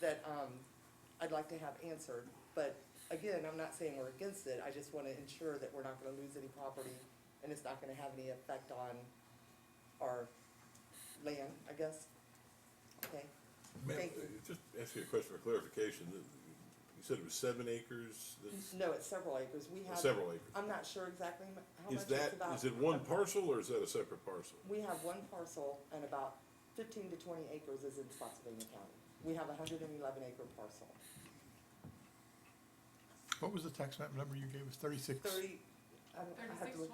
that I'd like to have answered. But again, I'm not saying we're against it. I just want to ensure that we're not going to lose any property, and it's not going to have any effect on our land, I guess. Okay. Ma'am, Thank you. just ask you a question for clarification. You said it was 7 acres? No, it's several acres. We have. Several acres. I'm not sure exactly how Is much that, it's about. is it one parcel or is that a separate parcel? We have one parcel and about 15 to 20 acres is in Spotsylvania County. We have a 111-acre parcel. What was the tax map number you gave us? 36? 30, I have to look.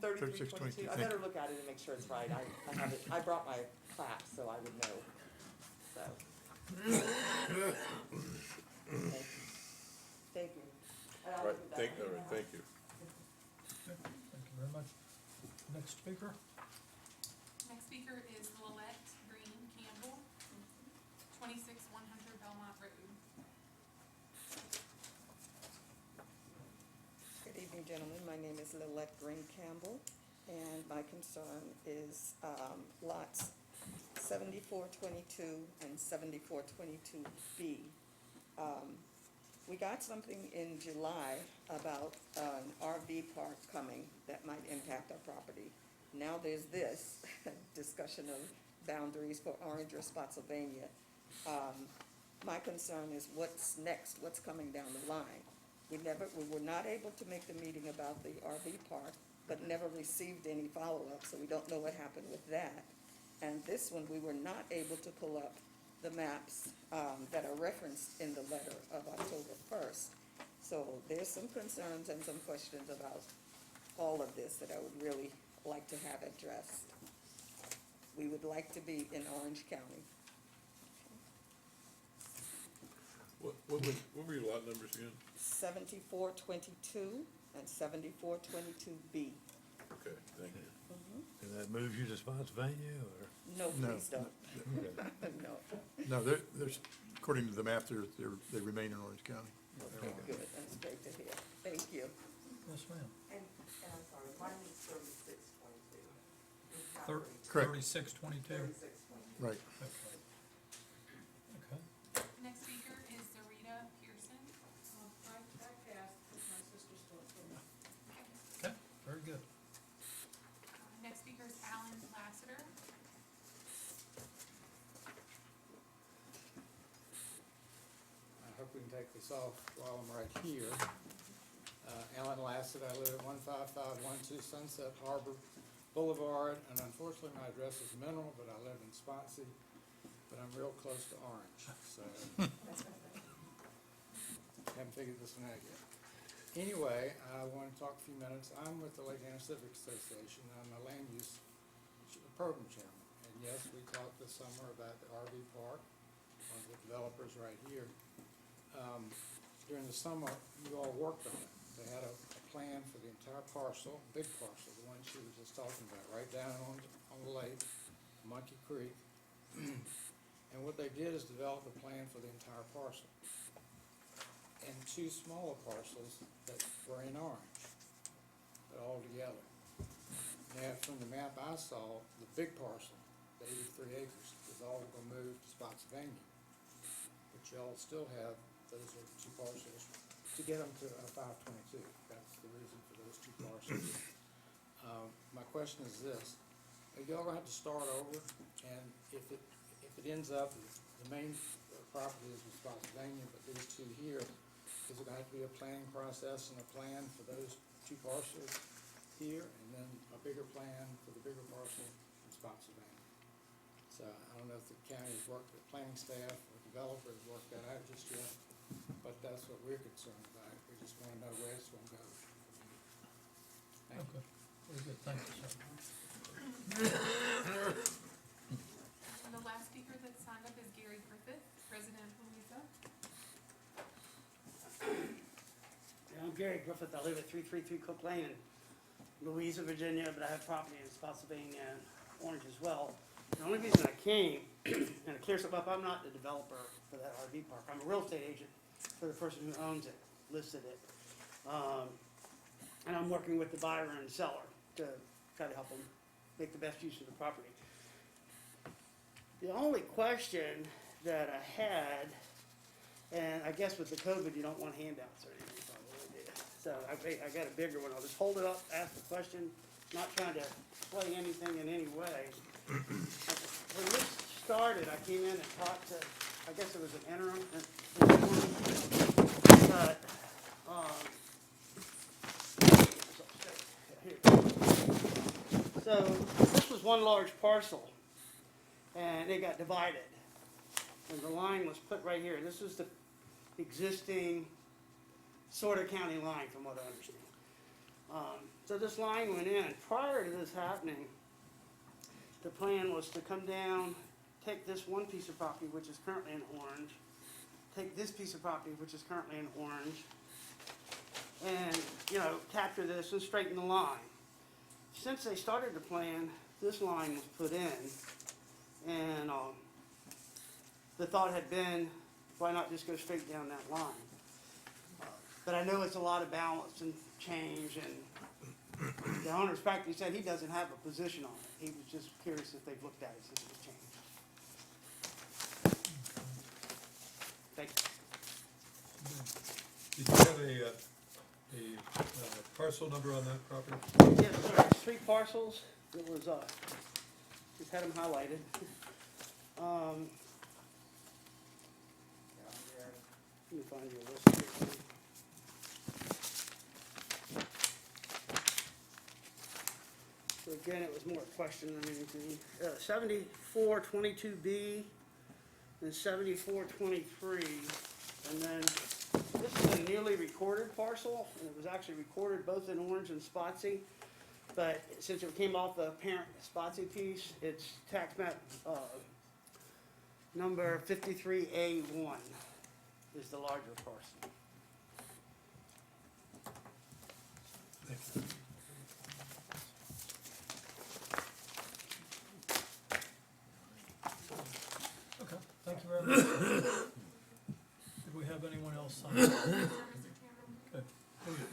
3622. 3322. I better look at it and make sure it's right. I have it, I brought my plat, so I would know. So. Okay. Thank you. And I'll Right, look at that. all right, thank you. Okay, thank you very much. Next speaker? Next speaker is Lillette Green Campbell, 26100 Belmont Road. Good evening, gentlemen. My name is Lillette Green Campbell, and my concern is lots 7422 and 7422B. We got something in July about an RV park coming that might impact our property. Now there's this discussion of boundaries for Orange or Spotsylvania. My concern is what's next, what's coming down the line. We were not able to make the meeting about the RV park, but never received any follow-up, so we don't know what happened with that. And this one, we were not able to pull up the maps that are referenced in the letter of October 1st. So there's some concerns and some questions about all of this that I would really like to have addressed. We would like to be in Orange County. What were your lot numbers again? 7422 and 7422B. Okay, thank you. And that moves you to Spotsylvania, or? No, No. please don't. No. No, there's, according to the map, they remain in Orange County. Okay, good. That's great to hear. Thank you. Yes, ma'am. And I'm sorry, mine is 3622. Correct. 3622? 3622. Right. Okay. Okay. Next speaker is Zarita Pearson. I passed because my sister still from me. Okay, very good. Next speaker is Alan Lassiter. I hope we can take this off while I'm right here. Alan Lassett, I live at 15512 Sunset Harbor Boulevard, and unfortunately my address is Mineral, but I live in Spotsy, but I'm real close to Orange, so haven't figured this one out yet. Anyway, I want to talk a few minutes. I'm with the Lake Anna Civic Association. I'm a land use program chairman. yes, we talked this summer about the RV park, one of the developers right here. During the summer, you all worked on it. They had a plan for the entire parcel, big parcel, the one she was just talking about, right down on the lake, Monkey Creek. And what they did is develop a plan for the entire parcel. And two smaller parcels that were in orange, but all together. Now, from the map I saw, the big parcel, the 83 acres, is all gonna move to Spotsylvania. But y'all still have, those are two parcels, to get them to 522. That's the reason for those two parcels. My question is this, are y'all gonna have to start over? And if it ends up, the main property is in Spotsylvania, but these two here, is it gonna have to be a planning process and a plan for those two parcels here, and then a bigger plan for the bigger parcel in Spotsylvania? So I don't know if the county's worked, the planning staff or developers worked that out just yet, but that's what we're concerned about. We just wanna know where it's gonna go. Thank you. Okay, very good, thank you, sir. And the last speaker that signed up is Gary Griffith, President of Louisa. I'm Gary Griffith. I live at 333 Cook Lane in Louisa, Virginia, but I have property in Spotsylvania and Orange as well. The only reason I came, and to clear something up, I'm not the developer for that RV park. I'm a real estate agent for the person who owns it, listed it. And I'm working with the buyer and seller to try to help them make the best use of the property. The only question that I had, and I guess with the COVID, you don't want handouts or anything, probably, so I got a bigger one. I'll just hold it up, ask the question, not trying to play anything in any way. When this started, I came in and talked to, I guess it was an interim, but, so this was one large parcel, and it got divided. And the line was put right here. This is the existing Sorter County line, from what I understand. So this line went in. Prior to this happening, the plan was to come down, take this one piece of property, which is currently in orange, take this piece of property, which is currently in orange, and, you know, capture this and straighten the line. Since they started the plan, this line was put in, and the thought had been, why not just go straight down that line? But I know it's a lot of balance and change, and the owner's practically said he doesn't have a position on it. He was just curious if they've looked at it since it was changed. Thank you. Did you have a parcel number on that property? Yes, sir. It's 3 parcels. It was, just had them highlighted. Let me find your list here. So again, it was more a question than anything. 7422B and 7423. And then this is a newly recorded parcel, and it was actually recorded both in Orange and Spotsy. But since it came off the parent Spotsy piece, it's tax map number 53A1 is the larger parcel. Thank you. Okay, thank you very much. Did we have anyone else sign up? Okay.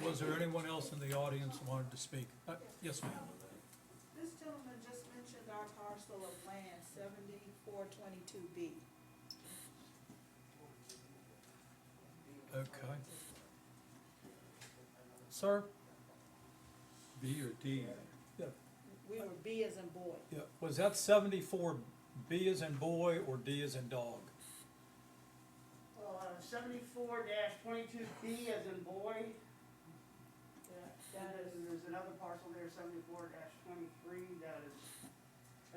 Was there anyone else in the audience who wanted to speak? Yes, ma'am. This gentleman just mentioned our parcel of land, 7422B. Okay. Sir? B or D? Yeah. We were B as in boy. Yeah, was that 74 B as in boy or D as in dog? 74-22B as in boy. That is, there's another parcel there, 74-23, that is,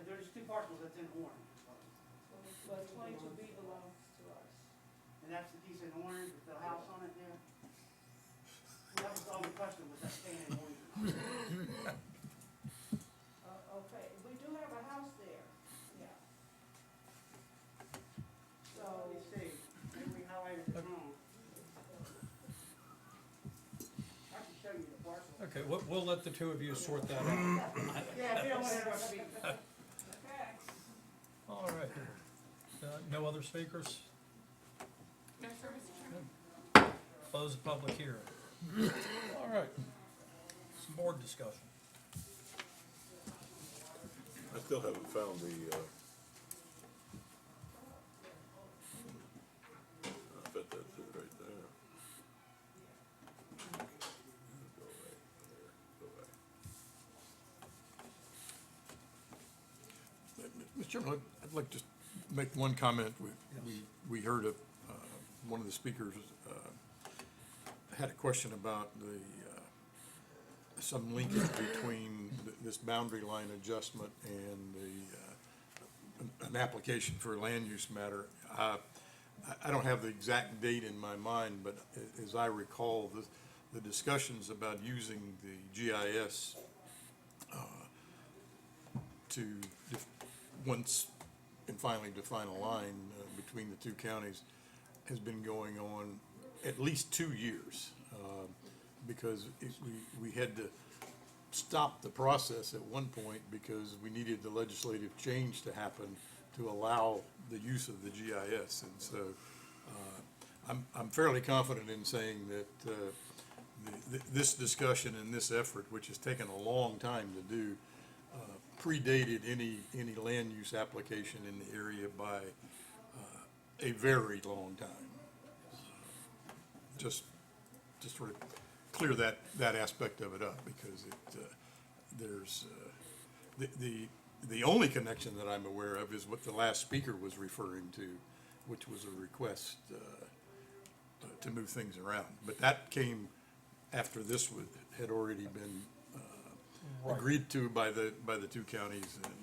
there's 2 parcels that's in orange. But 22B belongs to us. And that's the piece in orange with the house on it there? Well, that was the only question, was that staying in orange or not? Okay, we do have a house there, yeah. Let me see, maybe we highlighted it wrong. I can show you the parcel. Okay, we'll let the two of you sort that out. Yeah, if you don't want to interrupt me. Okay. All right. No other speakers? No, sir, Mr. Chairman. Close the public hearing. All right. Some board discussion. I still haven't found the, I bet that's it right there. Go away, there, go away. Mr. Chairman, I'd like to just make one comment. We heard of, one of the speakers, had a question about some linkage between this boundary line adjustment and an application for a land use matter. I don't have the exact date in my mind, but as I recall, the discussions about using the GIS to once and finally define a line between the two counties has been going on at least 2 years, because we had to stop the process at one point because we needed the legislative change to happen to allow the use of the GIS. And so I'm fairly confident in saying that this discussion and this effort, which has taken a long time to do, predated any land use application in the area by a very long time. Just sort of clear that aspect of it up, because there's the only connection that I'm aware of is what the last speaker was referring to, which was a request to move things around. But that came after this had already been agreed to by the two counties, and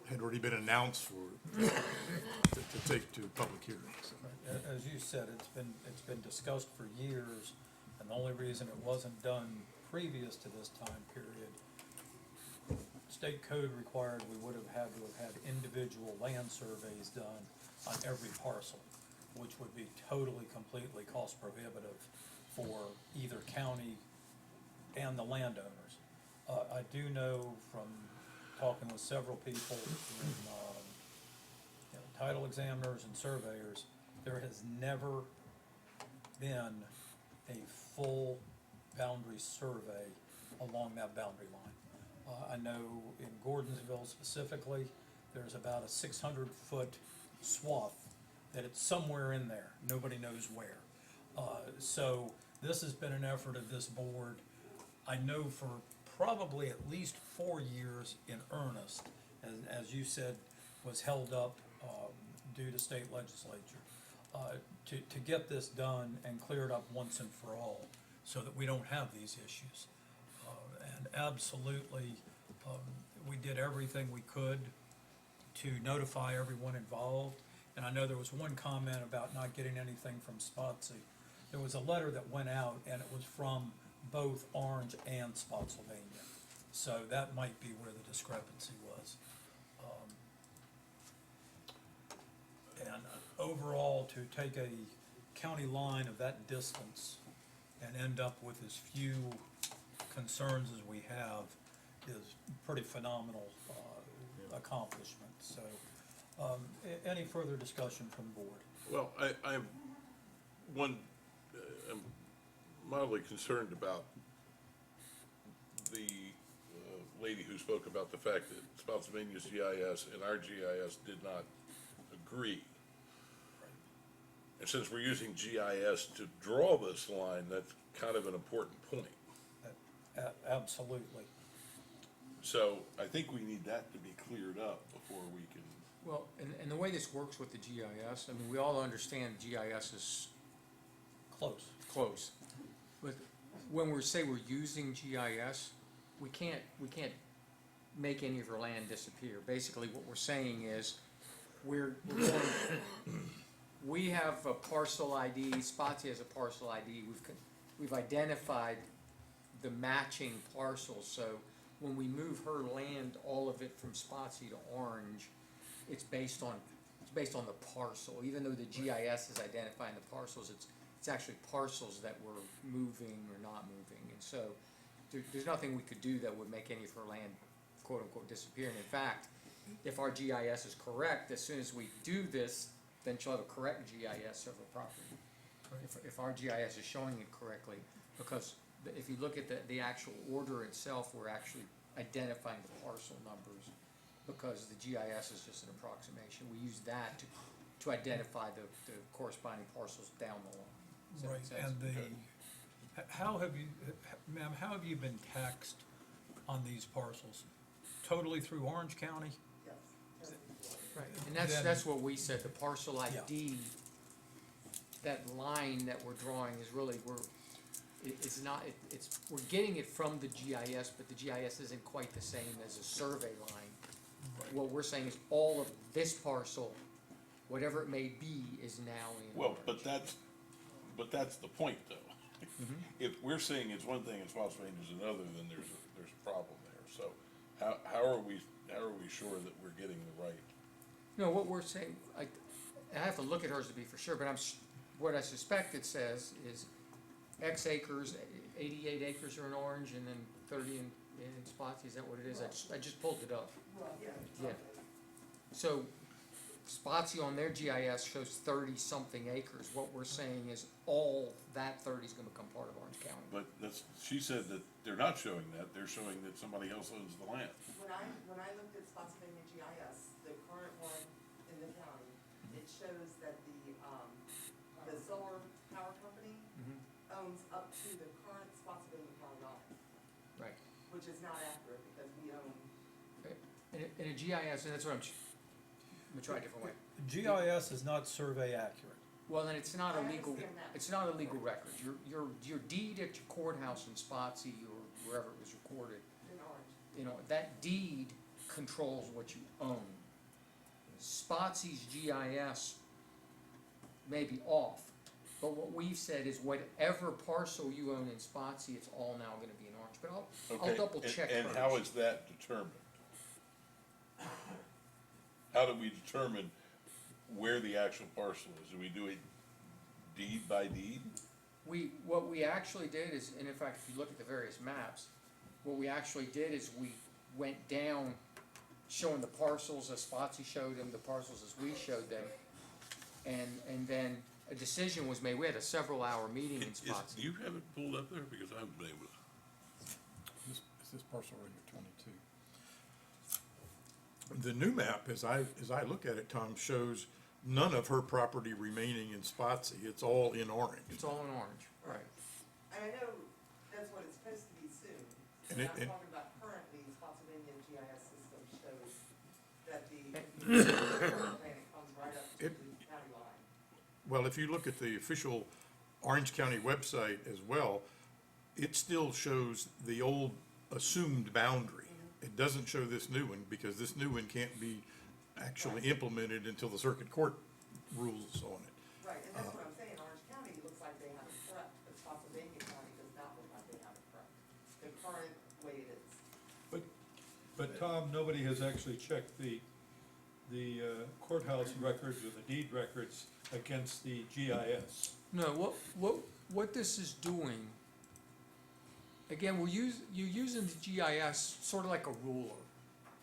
had already been announced to take to public hearings. As you said, it's been discussed for years, and the only reason it wasn't done previous to this time period, state code required we would have had to have had individual land surveys done on every parcel, which would be totally, completely cost prohibitive for either county and the landowners. I do know from talking with several people, title examiners and surveyors, there has never been a full boundary survey along that boundary line. I know in Gordonsville specifically, there's about a 600-foot swath that it's somewhere in there. Nobody knows where. So this has been an effort of this board, I know, for probably at least 4 years in earnest, as you said, was held up due to state legislature, to get this done and cleared up once and for all, so that we don't have these issues. And absolutely, we did everything we could to notify everyone involved. And I know there was one comment about not getting anything from Spotsy. There was a letter that went out, and it was from both Orange and Spotsylvania. So that might be where the discrepancy was. And overall, to take a county line of that distance and end up with as few concerns as we have is pretty phenomenal accomplishment. So, any further discussion from the board? Well, I have one, I'm mildly concerned about the lady who spoke about the fact that Spotsylvania's GIS and our GIS did not agree. And since we're using GIS to draw this line, that's kind of an important point. Absolutely. So I think we need that to be cleared up before we can. Well, and the way this works with the GIS, I mean, we all understand GIS is close. But when we say we're using GIS, we can't make any of our land disappear. Basically, what we're saying is we're going, we have a parcel ID, Spotsy has a parcel ID, we've identified the matching parcels, so when we move her land, all of it from Spotsy to Orange, it's based on it's based on the parcel, even though the GIS is identifying the parcels, it's actually parcels that we're moving or not moving, and so there's nothing we could do that would make any of her land quote-unquote disappear, and in fact, if our GIS is correct, as soon as we do this, then she'll have a correct GIS of her property. If our GIS is showing it correctly, because if you look at the actual order itself, we're actually identifying the parcel numbers, because the GIS is just an approximation. We use that to identify the corresponding parcels down the line. Does that make sense? And how have you, ma'am, how have you been taxed on these parcels? Totally through Orange County? Yes. Right, and that's what we said, the parcel ID, that line that we're drawing is really, we're getting it from the GIS, but the GIS isn't quite the same as a survey line. What we're saying is all of this parcel, whatever it may be, is now in Well, orange. but that's the point, though. If we're saying it's one thing and Spotsylvania is another, then there's a problem there. So how are we sure that we're getting the right? No, what we're saying, I have to look at hers to be for sure, but what I suspect it says is X acres, 88 acres are in orange, and then 30 in Spotsy. Is that what it is? I just pulled it up. Yeah. So Spotsy on their GIS shows 30-something acres. What we're saying is all that 30 is going to become part of Orange County. But she said that they're not showing that. They're showing that somebody else owns the land. When I looked at Spotsylvania GIS, the current one in the county, it shows that the solar power company owns up to the current Spotsylvania County line. Right. Which is not accurate because we own. In a GIS, and that's what I'm gonna try a different way. GIS is not survey accurate. Well, then it's not a I legal, understand that. it's not a legal record. Your deed at your courthouse in Spotsy or wherever it was recorded, In orange. you know, that deed controls what you own. Spotsy's GIS may be off, but what we've said is whatever parcel you own in Spotsy, it's all now gonna be in orange. But I'll double check And hers. how is that determined? How do we determine where the actual parcel is? Do we do it deed by deed? What we actually did is, and in fact, if you look at the various maps, what we actually did is we went down showing the parcels as Spotsy showed them, the parcels as we showed them, and then a decision was made. We had a several-hour meeting in Spotsy. Do you have it pulled up there? Because I haven't been able to. Is this parcel right here, 22? The new map, as I look at it, Tom, shows none of her property remaining in Spotsy. It's all in orange. It's all in orange, right. And I know that's what it's supposed to be soon. And And I'm it- talking about currently, Spotsylvania GIS system shows that the planet comes right up to the county line. Well, if you look at the official Orange County website as well, it still shows the old assumed boundary. It doesn't show this new one because this new one can't be actually implemented until the circuit court rules on it. Right, and that's what I'm saying, Orange County looks like they have it correct, but Spotsylvania County does not look like they have it correct. The current way it is. But Tom, nobody has actually checked the courthouse records or the deed records against the GIS. No, what this is doing, again, you're using the GIS sort of like a ruler.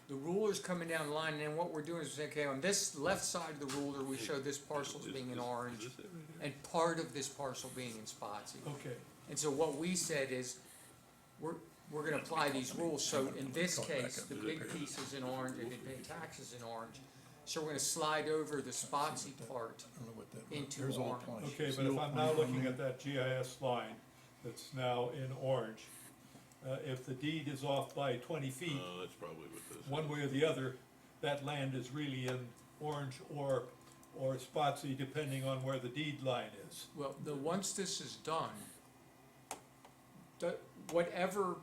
The ruler's coming down the line, and then what we're doing is saying, okay, on this left side of the ruler, we show this parcel as being in orange, and part of this parcel being in Spotsy. Okay. And so what we said is, we're gonna apply these rules, so in this case, the big piece is in orange, and they pay taxes in orange. So we're gonna slide over the Spotsy part into orange. Okay, but if I'm now looking at that GIS line that's now in orange, if the deed is off by 20 feet, That's probably what this is. one way or the other, that land is really in orange or Spotsy, depending on where the deed line is. Well, once this is done, whatever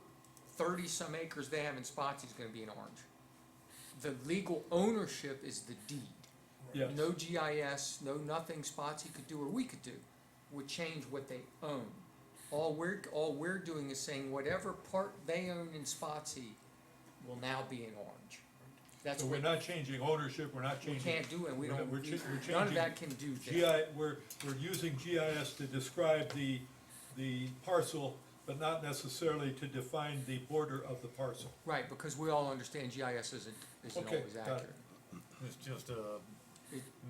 30-some acres they have in Spotsy is gonna be in orange. The legal ownership is the deed. Yes. No GIS, no nothing Spotsy could do or we could do would change what they own. All we're doing is saying whatever part they own in Spotsy will now be in orange. That's So what, we're not changing ownership, we're not we changing. can't do it, we we're don't, we're we- cha- we're none of changing that can do that. we're using GIS to describe the parcel, but not necessarily to define the border of the parcel. Right, because we all understand GIS isn't Okay, always got it. accurate. It's just a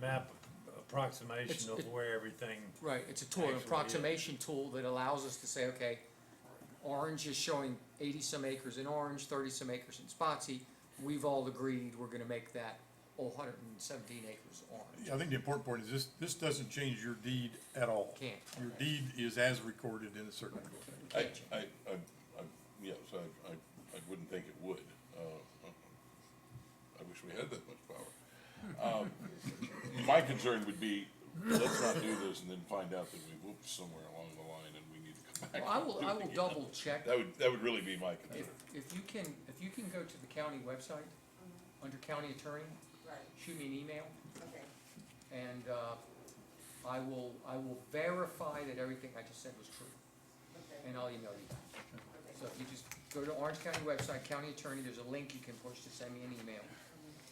map approximation of it- where everything. Right, it's a tool, an Actually, yeah. approximation tool that allows us to say, okay, Orange is showing 80-some acres in Orange, 30-some acres in Spotsy. We've all agreed we're gonna make that 117 acres orange. I think the important point is this doesn't change your deed at all. Can't. Your deed is as recorded in the circuit court. Yes, I wouldn't think it would. I wish we had that much power. My concern would be, let's not do this and then find out that we whooped somewhere along the line and we need to come back. Well, and I do it will again. double check. That would really be my concern. If you can go to the county website, under county attorney, Right, shoot me an email, okay. and, I will verify that everything I just said was true, Okay. and I'll email you back. Okay. So if you just go to Orange County website, county attorney, there's a link you can push to send me an email.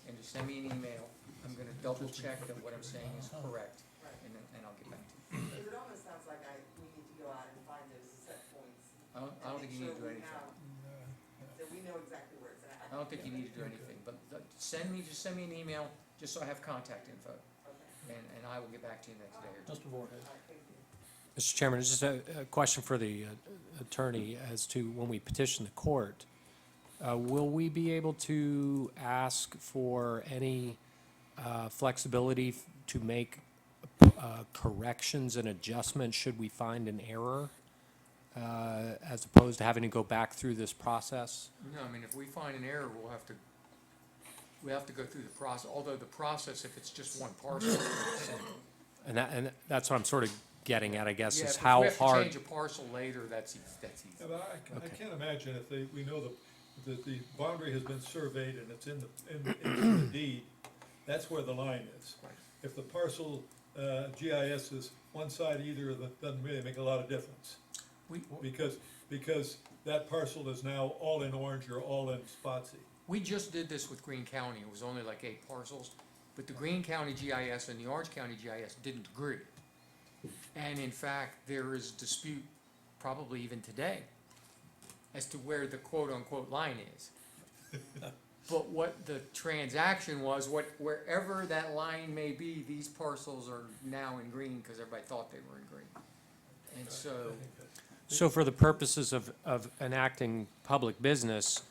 And just send me an email, I'm gonna double check that what I'm saying is correct, Right. and I'll get back to you. Because it almost sounds like we need to go out and find those set points. I don't think you need to do anything. So we know exactly where it's at. I don't think you need to do anything, but send me me an email, just so I have contact info, Okay. and I will get back to you next day or two. Mr. Voorhees. All right, thank you. Mr. Chairman, it's just a question for the attorney as to when we petition the court. Will we be able to ask for any flexibility to make corrections and adjustments should we find an error, as opposed to having to go back through this process? No, I mean, if we find an error, we have to go through the process, although the process, if it's just one parcel, it's the same. And that's what I'm sort of getting at, I guess, Yeah, is if how we have to hard. change a parcel later, that's easy. Yeah, but I can't imagine if we know that the boundary has been surveyed and it's in the deed, that's where the line is. Right. If the parcel, GIS is one side either of it, doesn't really make a lot of difference. Because that parcel is now all in Orange or all in Spotsy. We just did this with Greene County, it was only like 8 parcels, but the Greene County GIS and the Orange County GIS didn't agree. And in fact, there is dispute, probably even today, as to where the quote-unquote line is. But what the transaction was, wherever that line may be, these parcels are now in green, because everybody thought they were in green. And so, So for the purposes of enacting public business,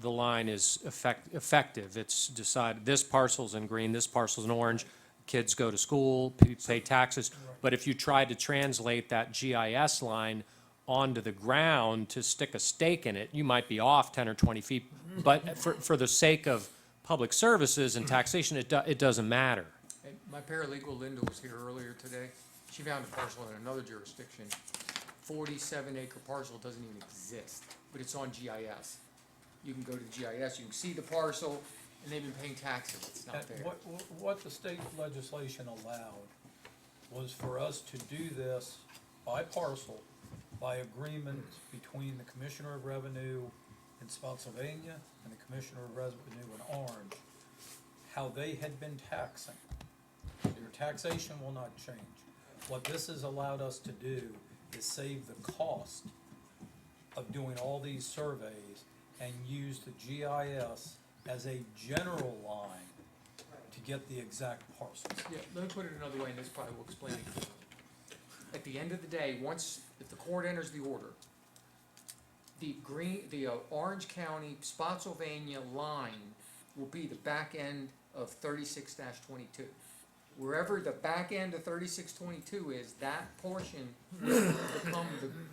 the line is effective. It's decided, this parcel's in green, this parcel's in orange, kids go to school, pay taxes. But if you try to translate that GIS line onto the ground to stick a stake in it, you might be off 10 or 20 feet. But for the sake of public services and taxation, it doesn't matter. and my paralegal Linda was here earlier today, she found a parcel in another jurisdiction, 47-acre parcel, doesn't even exist, but it's on GIS. You can go to the GIS, you can see the parcel, and they've been paying taxes, it's not there. What the state legislation allowed was for us to do this by parcel, by agreement between the Commissioner of Revenue in Spotsylvania and the Commissioner of Revenue in Orange, how they had been taxing. Your taxation will not change. What this has allowed us to do is save the cost of doing all these surveys and use the GIS as a general line to get the exact parcels. Yeah, let me put it another way, and this probably will explain it. At the end of the day, if the court enters the order, the Orange County, Spotsylvania line will be the back end of 36-22. Wherever the back end of 3622 is, that portion will become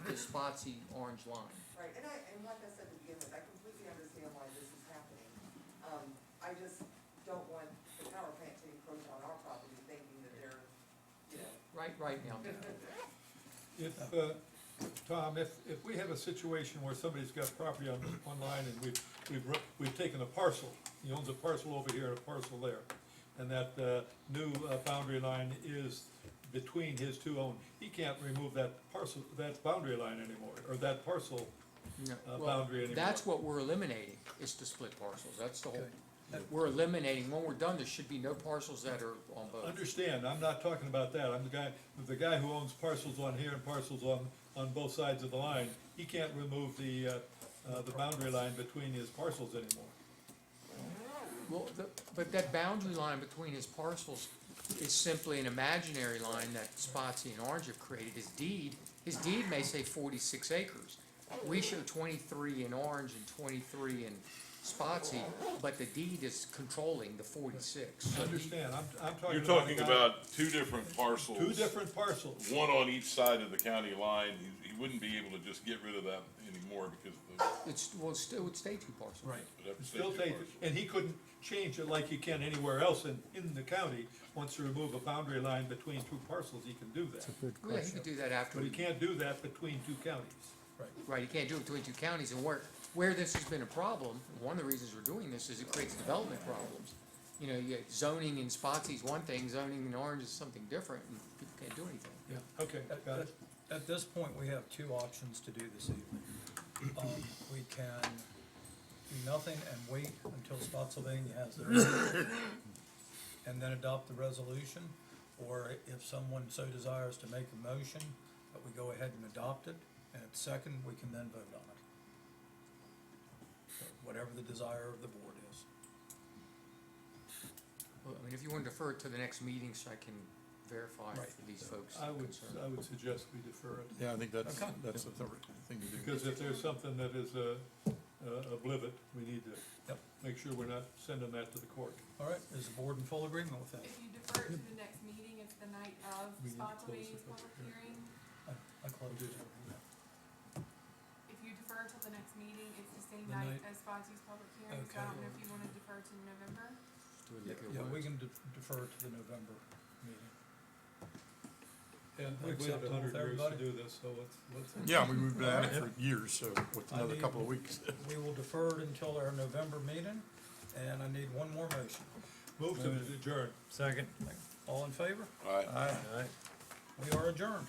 the Spotsy orange line. Right, and like I said to begin with, I completely understand why this is happening. I just don't want the power plant to encroach on our property thinking that they're, you know. Right now. If, Tom, if we have a situation where somebody's got property on one line and we've taken a parcel, he owns a parcel over here and a parcel there, and that new boundary line is between his two own, he can't remove that parcel, that boundary line anymore, or that parcel No, boundary anymore. That's what we're eliminating, is to split parcels, that's the whole. Okay. we're eliminating, when we're done, there should be no parcels that are on both. Understand, I'm not talking about that, I'm the guy who owns parcels on here and parcels on both sides of the line, he can't remove the boundary line between his parcels anymore. Well, but that boundary line between his parcels is simply an imaginary line that Spotsy and Orange have created. His deed may say 46 acres. We show 23 in Orange and 23 in Spotsy, but the deed is controlling the 46. I understand, I'm talking You're about. talking about two different parcels. Two different parcels. One on each side of the county line. He wouldn't be able to just get rid of that anymore because It would stay two parcels. Right. it'd have to stay Still two take, parcels. and he couldn't change it like he can anywhere else in the county. Wants to remove a boundary line between two parcels, he can do that. Yeah, he could do that after. But he can't do that between two counties. Right, you can't do it between two counties, and where this has been a problem, one of the reasons we're doing this is it creates development problems. You know, you zoning in Spotsy is one thing, zoning in Orange is something different, and people can't do anything. Yeah, okay, got it. At this point, we have two options to do this evening. We can do nothing and wait until Spotsylvania has their own, and then adopt the resolution, or if someone so desires to make a motion, that we go ahead and adopt it, and at second, we can then vote on it. So whatever the desire of the board is. Well, I mean, if you want to defer it to the next meeting so I can verify Right. for these folks I concerned. would suggest we defer it. Yeah, I think that's Okay. the thing to do. Because if there's something that is a blivet, we need to Yep. make sure we're not sending that to the court. All right, is the board in full agreement with that? If you defer it to the next meeting, it's the night of We need to close Spotsylvania's the public public hearing. I closed it. If you defer until the next meeting, it's the same The night night- as Spotsy's public hearing, so I Okay. don't know if you wanna defer to November. Yeah, we can defer to the November meeting. And We we've waited acceptable 100 with years to everybody? do this, so let's. Yeah, we've been at it for years, so with I another need- couple of weeks. We will defer it until our November meeting, and I need one more motion. Move to adjourn. Second. All in favor? All right. Aye. We are adjourned.